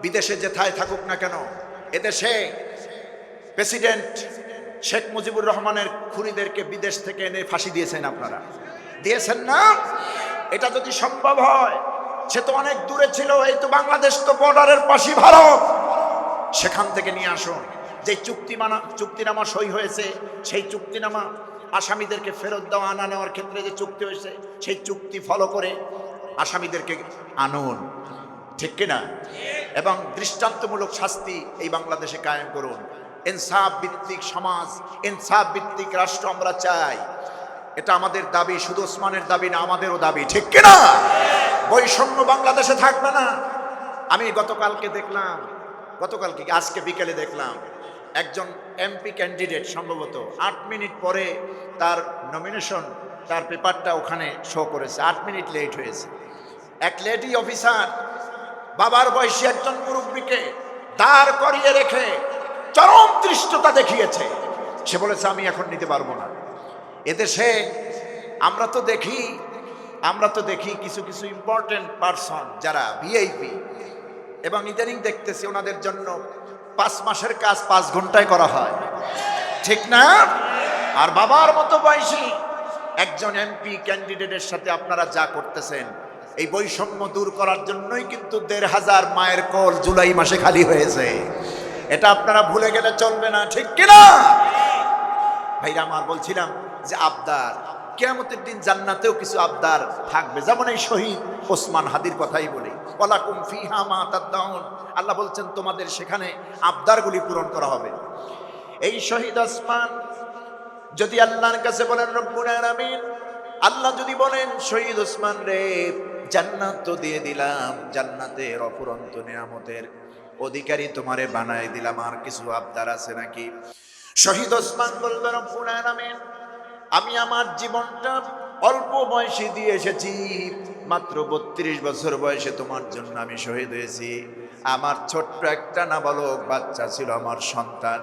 বিদেশে যেথায় থাকুক না কেন, এদেশে প্রেসিডেন্ট শেখ মুজিবুর রহমানের খুনিদেরকে বিদেশ থেকে এনে ফাঁসি দিয়েছেন, আপনারা দিয়েছেন না? এটা যদি সম্ভব হয়, সে তো অনেক দূরে ছিল, এই তো বাংলাদেশ তো বর্ডারের পাশে ভারত, সেখান থেকে নিয়ে আসুন। যে চুক্তিনামা সই হয়েছে, সেই চুক্তিনামা আসামিদেরকে ফেরত দেওয়া আনা নেওয়ার ক্ষেত্রে যে চুক্তি হয়েছে, সেই চুক্তি ফলো করে আসামিদেরকে আনুন, ঠিক কিনা? এবং দৃষ্টান্তমূলক শাস্তি এই বাংলাদেশে কায়েম করুন। ইনসাফ ভিত্তিক সমাজ, ইনসাফ ভিত্তিক রাষ্ট্র আমরা চাই। এটা আমাদের দাবি, শুধু ওসমানের দাবি না, আমাদেরও দাবি, ঠিক কিনা? বৈষম্য বাংলাদেশে থাকবে না। আমি গতকালকে আজকে বিকেলে দেখলাম একজন এমপি ক্যান্ডিডেট সম্ভবত 8 মিনিট পরে তার নমিনেশন, তার পেপারটা ওখানে শো করেছে, 8 মিনিট লেট হয়েছে। এক লেডি অফিসার বাবার বয়সী একজন মুরব্বীকে দাঁড় করিয়ে রেখে চরম ধৃষ্টতা দেখিয়েছে। সে বলেছে আমি এখন নিতে পারবো না। এদেশে আমরা তো দেখি কিছু কিছু ইম্পর্টেন্ট পারসন যারা ভিআইপি, এবং ইদানিং দেখতেছি ওনাদের জন্য 5 মাসের কাজ 5 ঘন্টায় করা হয়, ঠিক না? আর বাবার মতো বয়সী একজন এমপি ক্যান্ডিডেটের সাথে আপনারা যা করতেছেন, এই বৈষম্য দূর করার জন্যই কিন্তু 1500 মায়ের কোল জুলাই মাসে খালি হয়েছে। এটা আপনারা ভুলে গেলে চলবে না, ঠিক কিনা? ভাইরা আমার, বলছিলাম যে আবদার, কিয়ামতের দিন জান্নাতেও কিছু আবদার থাকবে, যেমন এই শহীদ ওসমান হাদির কথাই বলি, ওয়ালাকুম ফিহা মা তাদদাউন। আল্লাহ বলছেন তোমাদের সেখানে আবদারগুলি পূরণ করা হবে। এই শহীদ ওসমান যদি আল্লাহর কাছে বলেন রব্বুল আলামিন, আল্লাহ যদি বলেন শহীদ ওসমান রে জান্নাত তো দিয়ে দিলাম, জান্নাতের অফুরন্ত নিয়ামতের অধিকারী তোমারে বানাই দিলাম, আর কিছু আবদার আছে নাকি? শহীদ ওসমান বলবে রব্বুল আলামিন, আমি আমার জীবনটা অল্প বয়সে দিয়ে এসেছি, মাত্র 32 বছর বয়সে তোমার জন্য আমি শহীদ হয়েছি। আমার ছোট্ট একটা নাবালক বাচ্চা ছিল, আমার সন্তান,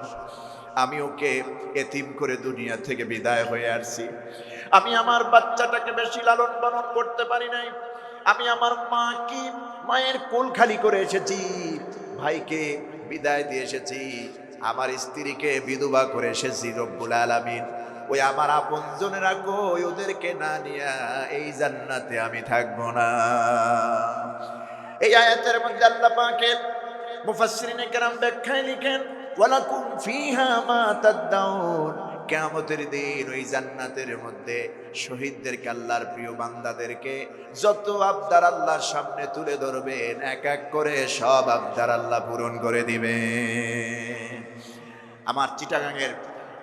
আমি ওকে এতিম করে দুনিয়া থেকে বিদায় হয়ে আসছি। আমি আমার বাচ্চাটাকে বেশি লালন পালন করতে পারি নাই। আমি আমার মায়ের কোল খালি করে এসেছি, ভাইকে বিদায় দিয়ে এসেছি, আমার স্ত্রীকে বিধবা করে এসেছি। রব্বুল আলামিন, ওই আমার আপনজনেরা কই, ওদেরকে না নিয়া এই জান্নাতে আমি থাকবো না। এই আয়াতের মধ্যে আল্লাহ পাকের মুফাসসিরিনে কেরাম ব্যাখ্যায় লিখেন, ওয়ালাকুম ফিহা মা তাদদাউন। কিয়ামতের দিন ওই জান্নাতের মধ্যে শহীদদেরকে, আল্লাহর প্রিয় বান্দাদেরকে যত আবদার আল্লাহর সামনে তুলে ধরবেন, এক এক করে সব আবদার আল্লাহ পূরণ করে দিবেন। আমার চিটাগাংয়ের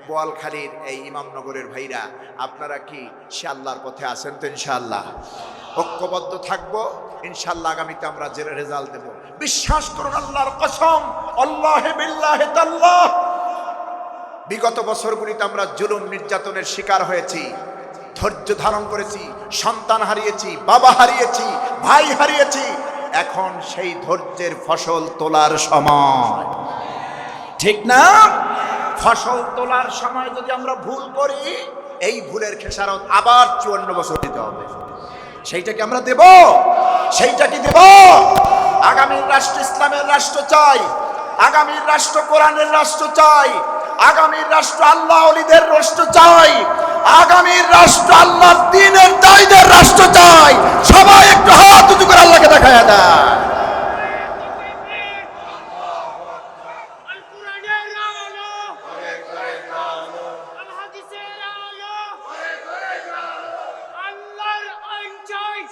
বোয়ালখালীর এই ইমামনগরের ভাইরা, আপনারা কি সে আল্লাহর পথে আছেন তো? ইনশাআল্লাহ ঐক্যবদ্ধ থাকবো, ইনশাআল্লাহ আগামীতে আমরা যে রেজাল্ট দেব, বিশ্বাস করুন আল্লাহর কসম, আল্লাহে বিল্লাহে তাল্লাহ, বিগত বছরগুলিতে আমরা জুলুম নির্যাতনের শিকার হয়েছি, ধৈর্য ধারণ করেছি, সন্তান হারিয়েছি, বাবা হারিয়েছি, ভাই হারিয়েছি। এখন সেই ধৈর্যের ফসল তোলার সময়, ঠিক না? ফসল তোলার সময় যদি আমরা ভুল করি, এই ভুলের খেসারত আবার 54 বছর দিতে হবে। সেইটা কি আমরা দেব? সেইটা কি দেব? আগামীর রাষ্ট্র ইসলামের রাষ্ট্র চাই, আগামীর রাষ্ট্র কোরআনের রাষ্ট্র চাই, আগামীর রাষ্ট্র আল্লাহ ওলিদের রাষ্ট্র চাই, আগামীর রাষ্ট্র আল্লাহর দ্বীনের দায়ীদের রাষ্ট্র চাই। সবাই একটু হাত উঁচু করে আল্লাহকে দেখায় দেয়।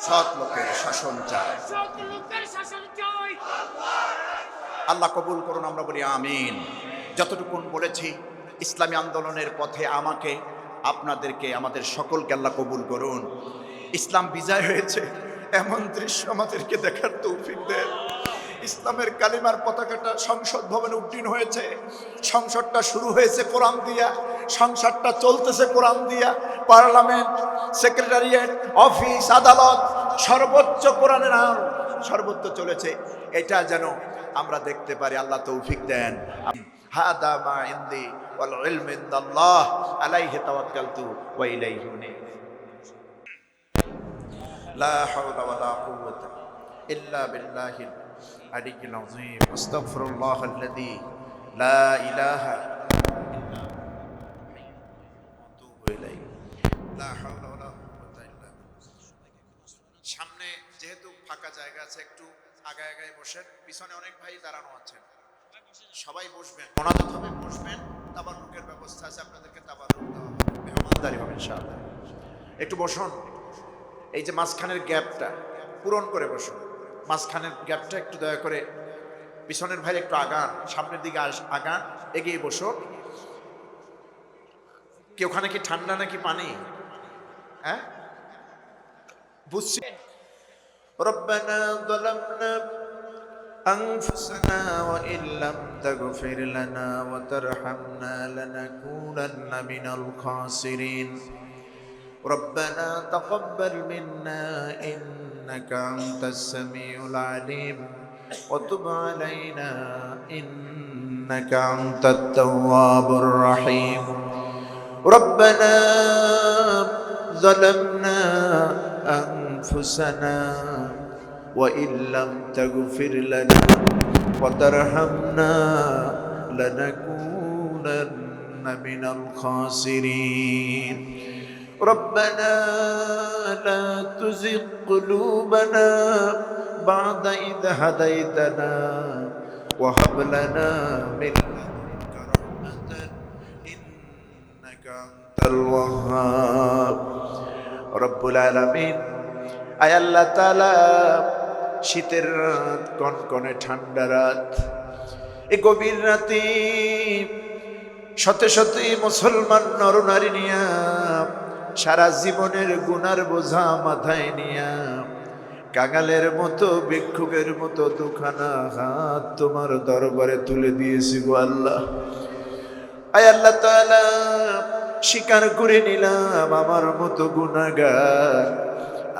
সৎ লোকের শাসন চাই, আল্লাহ কবুল করুন, আমরা বলি আমিন। যতটুকুন বলেছি ইসলামী আন্দোলনের পথে আমাকে, আপনাদেরকে, আমাদের সকলকে আল্লাহ কবুল করুন। ইসলাম বিজয় হয়েছে এমন দৃশ্য আমাদেরকে দেখার তৌফিক দেন। ইসলামের কালিমার পতাকাটা সংসদ ভবনে উড্ডীন হয়েছে। সংসদটা শুরু হয়েছে কোরআন দিয়া, সংসদটা চলতেছে কোরআন দিয়া। পার্লামেন্ট, সেক্রেটারিয়েট, অফিস, আদালত, সর্বোচ্চ কোরআনের আইন সর্বত্র চলেছে। এটা যেন আমরা দেখতে পারি, আল্লাহ তৌফিক দেন। হাদা মা ইনদি ওয়াল ইলমু ইনদাল্লাহ আলাইহি তাওয়াক্কালতু ওয়া ইলাইহি উনীব। লা হাওলা ওয়ালা কুওয়াতা ইল্লা বিল্লাহিল আলিয়্যিল আযীম। আস্তাগফিরুল্লাহাল্লাযী লা ইলাহা ইল্লা হুয়া আতুবু ইলাইহি। লা হাওলা ওয়ালা কুওয়াতা ইল্লা বিল্লাহ। সামনে যেহেতু ফাঁকা জায়গা আছে, একটু আগায় আগায় বসেন, পিছনে অনেক ভাই দাঁড়ানো আছেন। সবাই বসবেন, মোনাজাত হবে, বসবেন। তাবাররুকের ব্যবস্থা আছে, আপনাদেরকে তাবাররুক দেওয়া হবে, মেহমানদারি হবে ইনশাআল্লাহ। একটু বসুন। এই যে মাঝখানের গ্যাপটা পূরণ করে বসুন। মাঝখানের গ্যাপটা একটু দয়া করে পিছনের ভাই একটু আগান, সামনের দিকে আগান, এগিয়ে বসুন। কি ওখানে কি ঠান্ডা নাকি পানি? হ্যাঁ বুঝছি। রব্বানা যালামনা أنفسنا وإن لم تغفر لنا وترحمنا لنكونن من الخاسرين ربنا تقبل منا إنك أنت السميع العليم وتب علينا إنك أنت التواب الرحيم ربنا ظلمنا أنفسنا وإن لم تغفر لنا وترحمنا لنكونن من الخاسرين ربنا لا تزغ قلوبنا بعد إذ هديتنا وهب لنا من لدنك رحمة إنك أنت الوهاب رب العالمين আয় আল্লাহ তাআলা, শীতের রাত, কনকনে ঠান্ডা রাত, এই গভীর রাতে শত শত মুসলমান নরনারী নিয়া সারা জীবনের গুনার বোঝা মাথায় নিয়া কাঙালের মতো ভিক্ষুকের মতো দুখানা হাত তোমার দরবারে তুলে দিয়েছি গো আল্লাহ। আয় আল্লাহ তাআলা, স্বীকার করে নিলাম আমার মতো গুনাহগার,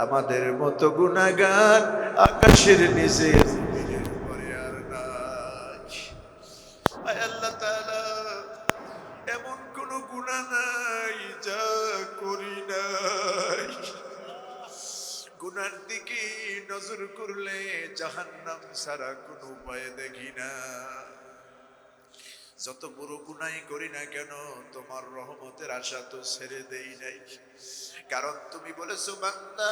আমাদের মতো গুনাহগার আকাশের নিচে জমিনের উপরে আর নাই। আয় আল্লাহ তাআলা, এমন কোন গুনাহ নাই যা করি নাই। গুনার দিকে নজর করলে জাহান্নাম ছাড়া কোনো উপায় দেখি না। যত বড় গুনাই করি না কেন তোমার রহমতের আশা তো ছেড়ে দেই নাই। কারণ তুমি বলেছো বান্দা,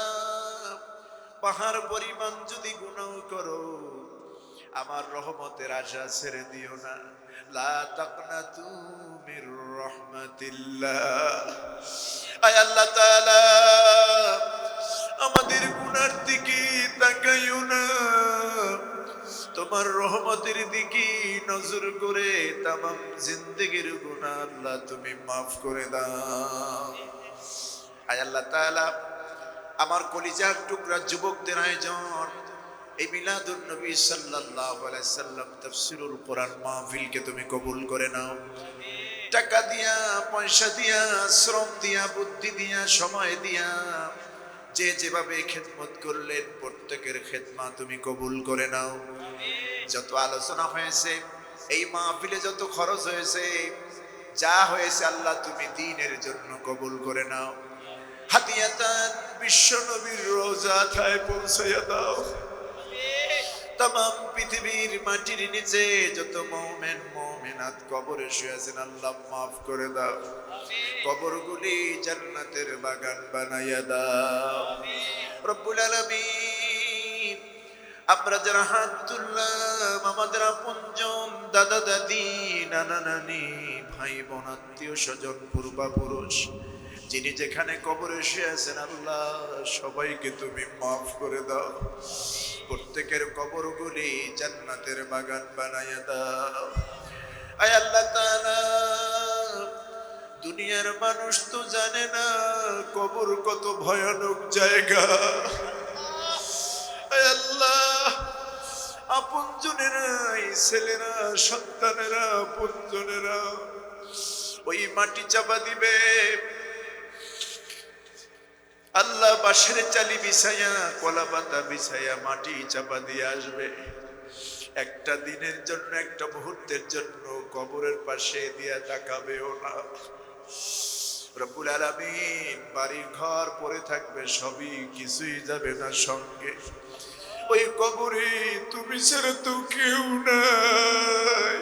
পাহাড় পরিমাণ যদি গুনাহ করো আমার রহমতের আশা ছেড়ে দিও না। লা তাকনাতু মির রাহমাতিল্লাহ। আয় আল্লাহ তাআলা, আমাদের গুনার দিকে তাকাইও না, তোমার রহমতের দিকে নজর করে তামাম জিন্দেগির গুনাহ আল্লাহ তুমি মাফ করে দাও। আয় আল্লাহ তাআলা, আমার কলিজার টুকরা যুবকদের আয়োজন এই মিলাদুন নবী সাল্লাল্লাহু আলাইহি সাল্লাম তাফসীরুল কোরআন মাহফিলকে তুমি কবুল করে নাও। টাকা দিয়া, পয়সা দিয়া, শ্রম দিয়া, বুদ্ধি দিয়া, সময় দিয়া যে যেভাবে খেদমত করলেন প্রত্যেকের খেদমত তুমি কবুল করে নাও। যত আলোচনা হয়েছে এই মাহফিলে, যত খরচ হয়েছে, যা হয়েছে আল্লাহ তুমি দ্বীনের জন্য কবুল করে নাও। হাদিয়াতান বিশ্ব নবীর রওজায় পৌঁছায়া দাও। तमाम পৃথিবীর মাটির নিচে যত মুমিন মুমিনাত কবরে শুয়ে আছেন আল্লাহ মাফ করে দাও। কবরগুলি জান্নাতের বাগান বানাইয়া দাও রব্বুল আলামিন। আমরা যারা হাত তুললাম, আমাদের আপনজন, দাদা দাদি, নানা নানি, ভাই বোন, আত্মীয় স্বজন, পূর্বাপুরুষ যিনি যেখানে কবরে শুয়ে আছেন আল্লাহ সবাইকে তুমি মাফ করে দাও। প্রত্যেকের কবরগুলি জান্নাতের বাগান বানাইয়া দাও। আয় আল্লাহ তাআলা, দুনিয়ার মানুষ তো জানে না কবর কত ভয়ানক জায়গা। আয় আল্লাহ, আপনজনেরা, ছেলেরা, সন্তানেরা, আপনজনেরা ওই মাটি চাপা দিবে আল্লাহ, বাঁশের চালি বিছাইয়া, কলা পাতা বিছাইয়া মাটি চাপা দিয়ে আসবে। একটা দিনের জন্য, একটা মুহূর্তের জন্য কবরের পাশে দিয়া তাকাবেও না রব্বুল আলামিন। বাড়ি ঘর পড়ে থাকবে, সবই কিছুই যাবে না সঙ্গে। ওই কবরে তুমি ছাড়া তো কেউ নাই।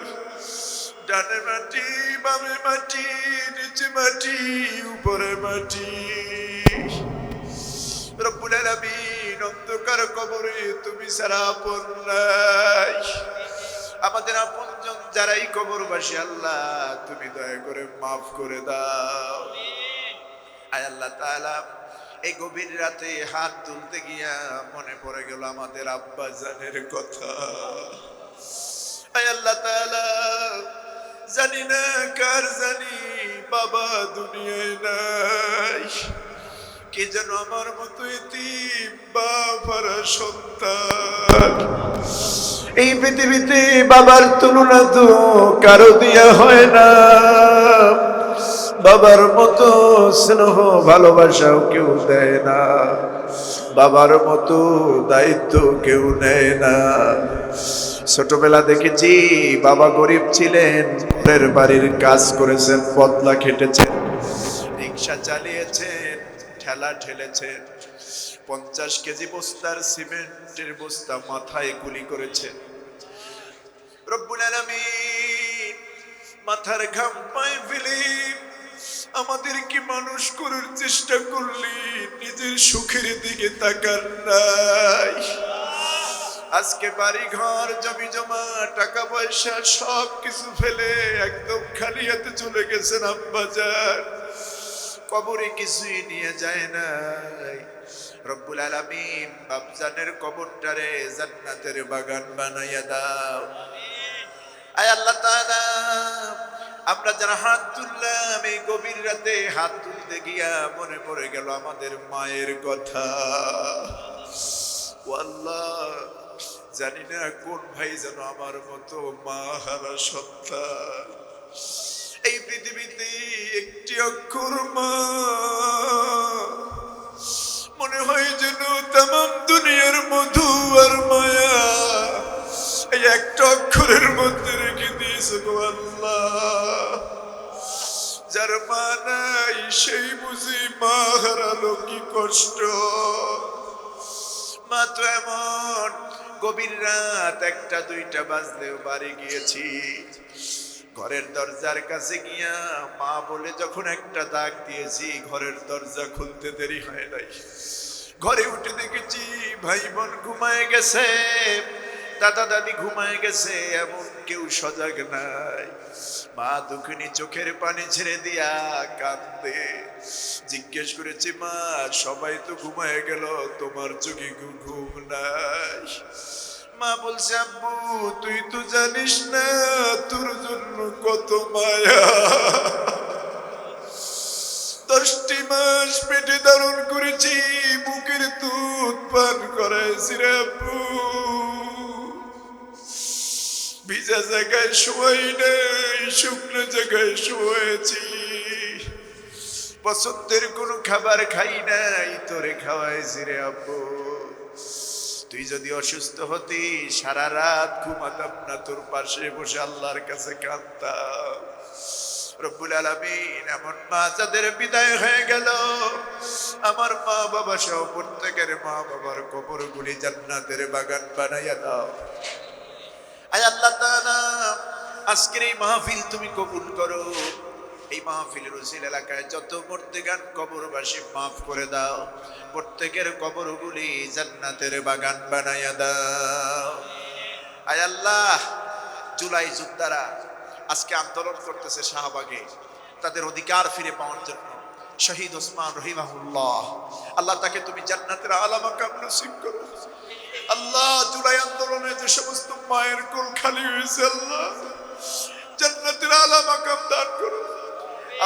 ডানে মাটি, বামে মাটি, নিচে মাটি, উপরে মাটি। রব্বুল আলামিন, অন্ধকার কবরে তুমি ছাড়া আপন নাই। আমাদের আপনজন যারাই কবরবাসী আল্লাহ তুমি দয়া করে মাফ করে দাও। আয় আল্লাহ তাআলা, এই গভীর রাতে হাত তুলতে গিয়া মনে পড়ে গেল আমাদের আব্বা জানের কথা। আয় আল্লাহ তাআলা, জানি না কার জানি বাবা দুনিয়ায় নাই, কে যেন আমার মতো এতিম বাবারা সন্তান। এই পৃথিবীতে বাবার তুলনা তো কারো দিয়া হয় না, বাবার মতো স্নেহ ভালোবাসাও কেউ দেয় না, বাবার মতো দায়িত্ব কেউ নেয় না। ছোটবেলা দেখেছি বাবা গরিব ছিলেন, পরের বাড়ির কাজ করেছেন, বদলা খেটেছেন, রিক্সা চালিয়েছেন, ঠেলা ঠেলেছেন, 50 কেজি বস্তার সিমেন্টের বস্তা মাথায় গুলি করেছেন। রব্বুল আলামিন মাথার ঘাম পায়ে ফেলে আমাদের কি মানুষ করার চেষ্টা করলি, নিজের সুখের দিকে তাকান নাই। আজকে বাড়ি ঘর জমি জমা টাকা পয়সা সব কিছু ফেলে একদম খালি হাতে চলে গেছেন আব্বাজান, কবরে কিছুই নিয়ে যায় নাই। রব্বুল আলামিন বাপজানের কবরটারে জান্নাতের বাগান বানাইয়া দাও। আয় আল্লাহ তাআলা, আমরা যারা হাত তুললাম এই গভীর রাতে, হাত তুলতে গিয়া মনে পড়ে গেল আমাদের মায়ের কথা। ও আল্লাহ, জানি না কোন ভাই যেন আমার মতো মা হারা সন্তান। এই পৃথিবীতে একটি অক্ষর মা, মনে হয় যেন তামাম দুনিয়ার মধু আর মায়া এই একটা অক্ষরের মধ্যে রেখে দিয়েছে গো আল্লাহ। যার মা নাই সেই বুঝি মা হারালো কি কষ্ট। মা তো এমন গভীর রাত 1টা 2টা বাজলেও বাড়ি গিয়েছি, ঘরের দরজার কাছে গিয়া মা বলে যখন একটা ডাক দিয়েছি, ঘরের দরজা খুলতে দেরি হয় নাই। ঘরে উঠে দেখেছি ভাই বোন ঘুমায় গেছে, দাদা দাদি ঘুমায় গেছে, এমন কেউ সজাগ নাই। মা দুঃখিনী চোখের পানি ছেড়ে দিয়া কাঁদে। জিজ্ঞেস করেছি মা সবাই তো ঘুমায় গেল, তোমার চোখে ঘুম নাই? মা বলছে আব্বু তুই তো জানিস না তোর জন্য কত মায়া, 10টি মাস পেটে ধারণ করেছি, বুকের দুধ পান করাইছি রে আব্বু, ভিজা জায়গায় শোয়াই নাই, শুকনো জায়গায় শোয়াইছি, পছন্দের কোনো খাবার খাই নাই, তোরে খাওয়াইছি রে আব্বু। তুই যদি অসুস্থ হতি সারা রাত ঘুমাতাম না, তোর পাশে বসে আল্লাহর কাছে কাঁদতাম। রব্বুল আলামিন এমন মা যাদের বিদায় হয়ে গেল, আমার মা বাবা সহ প্রত্যেকের মা বাবার কবরগুলি জান্নাতের বাগান বানাইয়া দাও। আয় আল্লাহ তাআলা, আজকের এই মাহফিল তুমি কবুল করো। এই মাহফিলের উসিলা এলাকায় যত মুর্দেগান কবরবাসী মাফ করে দাও, প্রত্যেকের কবরগুলি জান্নাতের বাগান বানাইয়া দাও। আয় আল্লাহ, জুলাই যোদ্ধারা আজকে আন্দোলন করতেছে শাহবাগে তাদের অধিকার ফিরে পাওয়ার জন্য। শহীদ ওসমান রহিমাহুল্লাহ, আল্লাহ তাকে তুমি জান্নাতের আলা মাকাম নসিব করো। আল্লাহ, জুলাই আন্দোলনে যে সমস্ত মায়ের কোল খালি হয়েছে আল্লাহ জান্নাতের আলা মাকাম দান করো।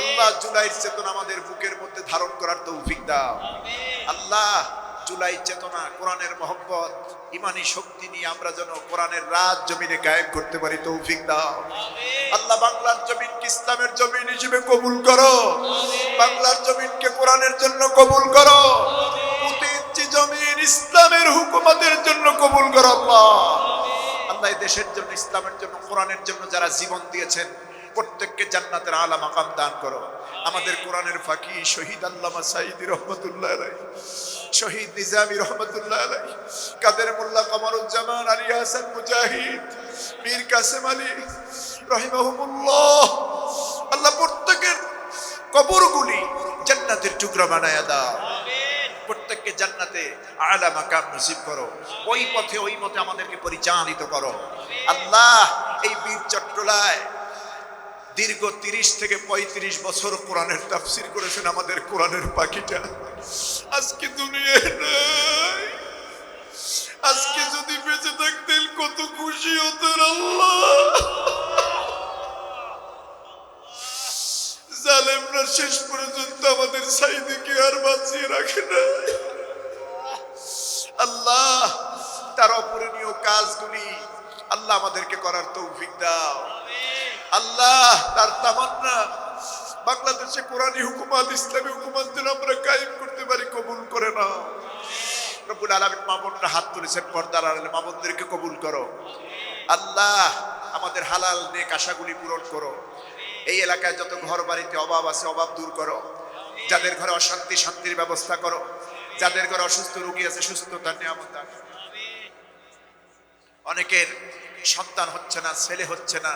আল্লাহ, জুলাইয়ের চেতনা আমাদের বুকের মধ্যে ধারণ করার তৌফিক দাও। আল্লাহ, জুলাই চেতনা, কোরআনের মহব্বত, ইমানি শক্তি নিয়ে আমরা যেন কোরআনের রাত জমিনে কায়েম করতে পারি, তৌফিক দাও। আল্লাহ, বাংলার জমিনকে ইসলামের জমিন হিসেবে কবুল করো, বাংলার জমিনকে কোরআনের জন্য কবুল করো, প্রতি ইঞ্চি জমিন ইসলামের হুকুমতের জন্য কবুল করো। আল্লাহ, আল্লাহ এই দেশের জন্য, ইসলামের জন্য, কোরআনের জন্য যারা জীবন দিয়েছেন প্রত্যেককে জান্নাতের আলা মাকাম দান করো। আমাদের কোরআনের ফাঁকি শহীদ আল্লামা সাঈদী রহমতুল্লাহ আলাইহি, শহীদ নিজামী রহমতুল্লাহ আলাইহি, কাদের মোল্লা কামরুজ্জামান, আলী হাসান মুজাহিদ, মীর কাসেম আলী রহিমাহুমুল্লাহ, আল্লাহ প্রত্যেকের কবরগুলি জান্নাতের টুকরা বানায়া দাও। প্রত্যেককে জান্নাতে আলা মাকাম নসিব করো। ওই পথে ওই মতে আমাদেরকে পরিচালিত করো। আল্লাহ, এই বীর চট্টলায় দীর্ঘ 30 থেকে 35 বছর কোরআনের তাফসীর করেছেন আমাদের কোরআনের পাখিটা। আজকে দুনিয়ায় নাই। আজকে যদি বেঁচে থাকতেন কত খুশি হতেন আল্লাহ। জালেমরা শেষ পর্যন্ত আমাদের সাইদিকে আর বাঁচিয়ে রাখে না। আল্লাহ তার অপূরণীয় কাজগুলি আল্লাহ আমাদেরকে করার তৌফিক দাও। আল্লাহ তার তামান্না বাংলাদেশে কোরআনী হুকুমত, ইসলামী হুকুমত যেন আমরা কায়েম করতে পারি, কবুল করে নাও। রব্বুল আলামিন মা বোনরা হাত তুলেছেন, পর্দার আড়ালে মা বোনদেরকে কবুল করো। আল্লাহ আমাদের হালাল নেক আশাগুলি পূরণ করো। এই এলাকায় যত ঘর বাড়িতে অভাব আছে অভাব দূর করো। যাদের ঘরে অশান্তি শান্তির ব্যবস্থা করো। যাদের ঘরে অসুস্থ রোগী আছে সুস্থতার নিয়ামত দাও। অনেকের সন্তান হচ্ছে না, ছেলে হচ্ছে না,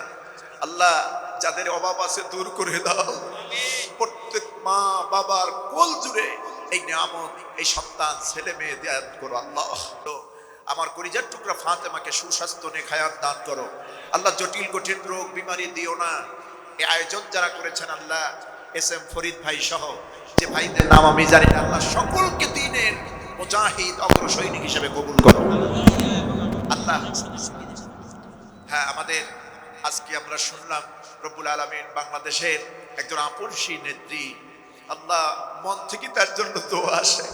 আল্লাহ যাদের অভাব আছে দূর করে দাও। প্রত্যেক মা বাবার কোল জুড়ে এই নিয়ামত, এই সন্তান ছেলে মেয়ে দান করো আল্লাহ। আমার কলিজার টুকরা ফাতেমাকে সুস্বাস্থ্য নেখায়াত দান করো আল্লাহ। জটিল কঠিন রোগ বিমারি দিও না। এই আয়োজন যারা করেছেন আল্লাহ, এসএম ফরিদ ভাই সহ যে ভাইদের নাম আমি জানি না, আল্লাহ সকলকে দিনের মুজাহিদ অগ্রসৈনিক হিসেবে কবুল করো আল্লাহ। হ্যাঁ, আমাদের আজকে আমরা শুনলাম রব্বুল আলামিন বাংলাদেশের একজন আপনশী নেত্রী, আল্লাহ মন থেকে তার জন্য দোয়া আসে।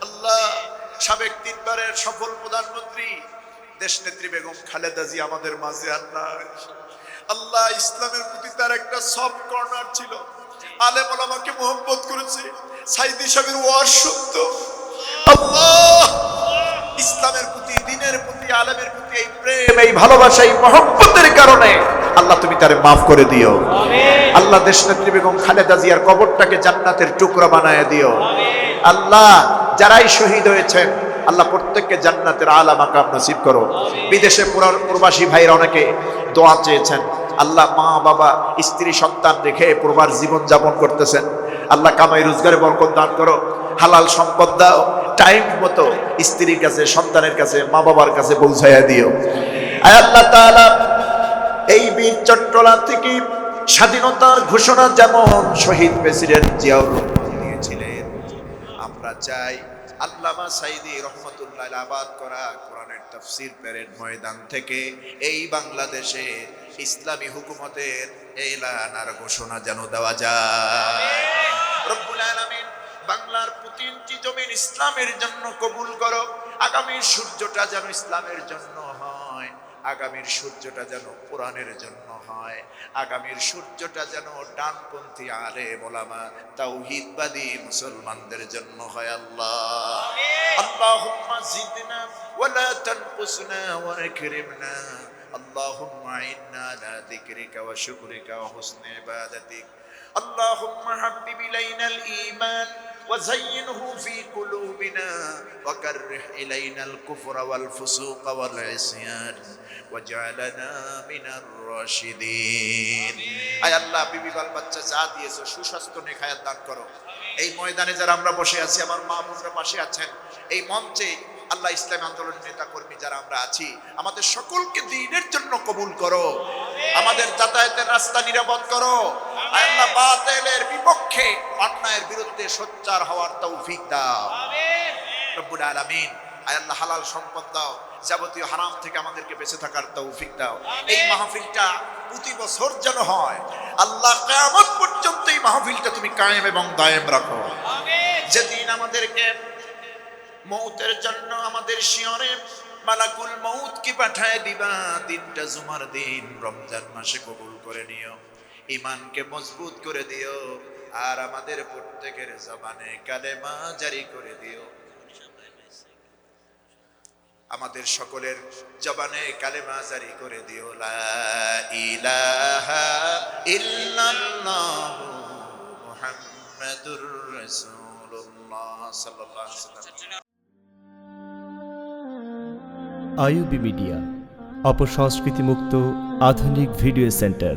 আল্লাহ সাবেক 3 বারের সফল প্রধানমন্ত্রী দেশ নেত্রী বেগম খালেদা জিয়া আমাদের মাঝে আর নাই। আল্লাহ ইসলামের প্রতি তার একটা সফট কর্নার ছিল। আলেম ওলামাকে মোহাম্মত করেছে। সাইদি সাহেবের ওয়াজ শুনত। আল্লাহ ইসলামের প্রতি, দ্বীনের প্রতি, আলেমের প্রতি এই প্রেম, এই ভালোবাসা, এই মহব্বতের কারণে আল্লাহ তুমি তারে মাফ করে দিও। আল্লাহ দেশ নেত্রী বেগম খালেদা জিয়ার কবরটাকে জান্নাতের টুকরা বানায় দিও। আল্লাহ যারাই শহীদ হয়েছেন আল্লাহ প্রত্যেককে জান্নাতের আলা মাকাম নসিব করো। বিদেশে প্রবাসী ভাইরা অনেকে দোয়া চেয়েছেন। আল্লাহ মা বাবা স্ত্রী সন্তান রেখে প্রবার জীবন যাপন করতেছেন। আল্লাহ কামাই রোজগারে বরকত দান করো, হালাল সম্পদ দাও, টাইম মতো স্ত্রীর কাছে, সন্তানের কাছে, মা বাবার কাছে পৌঁছাইয়া দিও। আয় আল্লাহ তাআলা এই বীর চট্টলা থেকে স্বাধীনতার ঘোষণা যেমন শহীদ প্রেসিডেন্ট জিয়াউর রহমান দিয়েছিলেন, আমরা চাই আল্লামা সাইদি রহমতুল্লাহ আবাদ করা কোরআনের তাফসীর প্যারেড ময়দান থেকে এই বাংলাদেশে ইসলামী হুকুমতের এলান আর ঘোষণা যেন দেওয়া যায়। রব্বুল আলামিন বাংলার প্রতিটি জমিন ইসলামের জন্য কবুল করো। আগামীর সূর্যটা যেন ইসলামের জন্য হয়, আগামীর সূর্যটা যেন কোরআনের জন্য হয়, আগামীর সূর্যটা যেন ডানপন্থী আলেম ওলামা তাওহীদবাদী মুসলমানদের জন্য হয় আল্লাহ। আল্লাহুম্মা জিদনা ওয়ালা তানকুসনা ওয়া আকরিমনা। আল্লাহুম্মা ইন্না আলা যিকরিকা ওয়া শুকরিকা ওয়া হুসনি ইবাদাতিক। আল্লাহুম্মা হাব্বিব ইলাইনাল ঈমান وزينه في قلوبنا وكره إلينا الكفر والفسوق والعصيان وجعلنا من الراشدين। আয় আল্লাহ বিবি বাল বাচ্চা যা দিয়েছো সুস্বাস্থ্য নেখায়াত দান করো। এই ময়দানে যারা আমরা বসে আছি, আমার মা বোনরা পাশে আছেন, এই মঞ্চে আল্লাহ ইসলামী আন্দোলনের নেতা কর্মী যারা আমরা আছি, আমাদের সকলকে দ্বীনের জন্য কবুল করো। আমাদের যাতায়াতের রাস্তা নিরাপদ করো। আল্লাহ বাতিলের বিপক্ষে, অন্যায়ের বিরুদ্ধে সোচ্চার হওয়ার তৌফিক দাও রব্বুল আলামিন। আয় আল্লাহ হালাল সম্পদ দাও, যাবতীয় হারাম থেকে আমাদেরকে বেঁচে থাকার তৌফিক দাও। এই মাহফিলটা প্রতি বছর যেন হয় আল্লাহ, কিয়ামত পর্যন্ত এই মাহফিলটা তুমি কায়েম এবং দায়েম রাখো। যেদিন আমাদেরকে মৌতের জন্য আমাদের শিয়রে মালাকুল মৌত কি পাঠায় দিবা, দিনটা জুমার দিন, রমজান মাসে কবুল করে নিও, ঈমানকে মজবুত করে দিও, আর আমাদের প্রত্যেকের জবানে কালেমা জারি করে দিও। আমাদের সকলের জবানে কালেমা জারি করে দিও, লা ইলাহা ইল্লাল্লাহু মুহাম্মাদুর রাসূলুল্লাহ সাল্লাল্লাহু আলাইহি ওয়াসাল্লাম। আইইউবি মিডিয়া, অপসংস্কৃতি মুক্ত আধুনিক ভিডিও সেন্টার।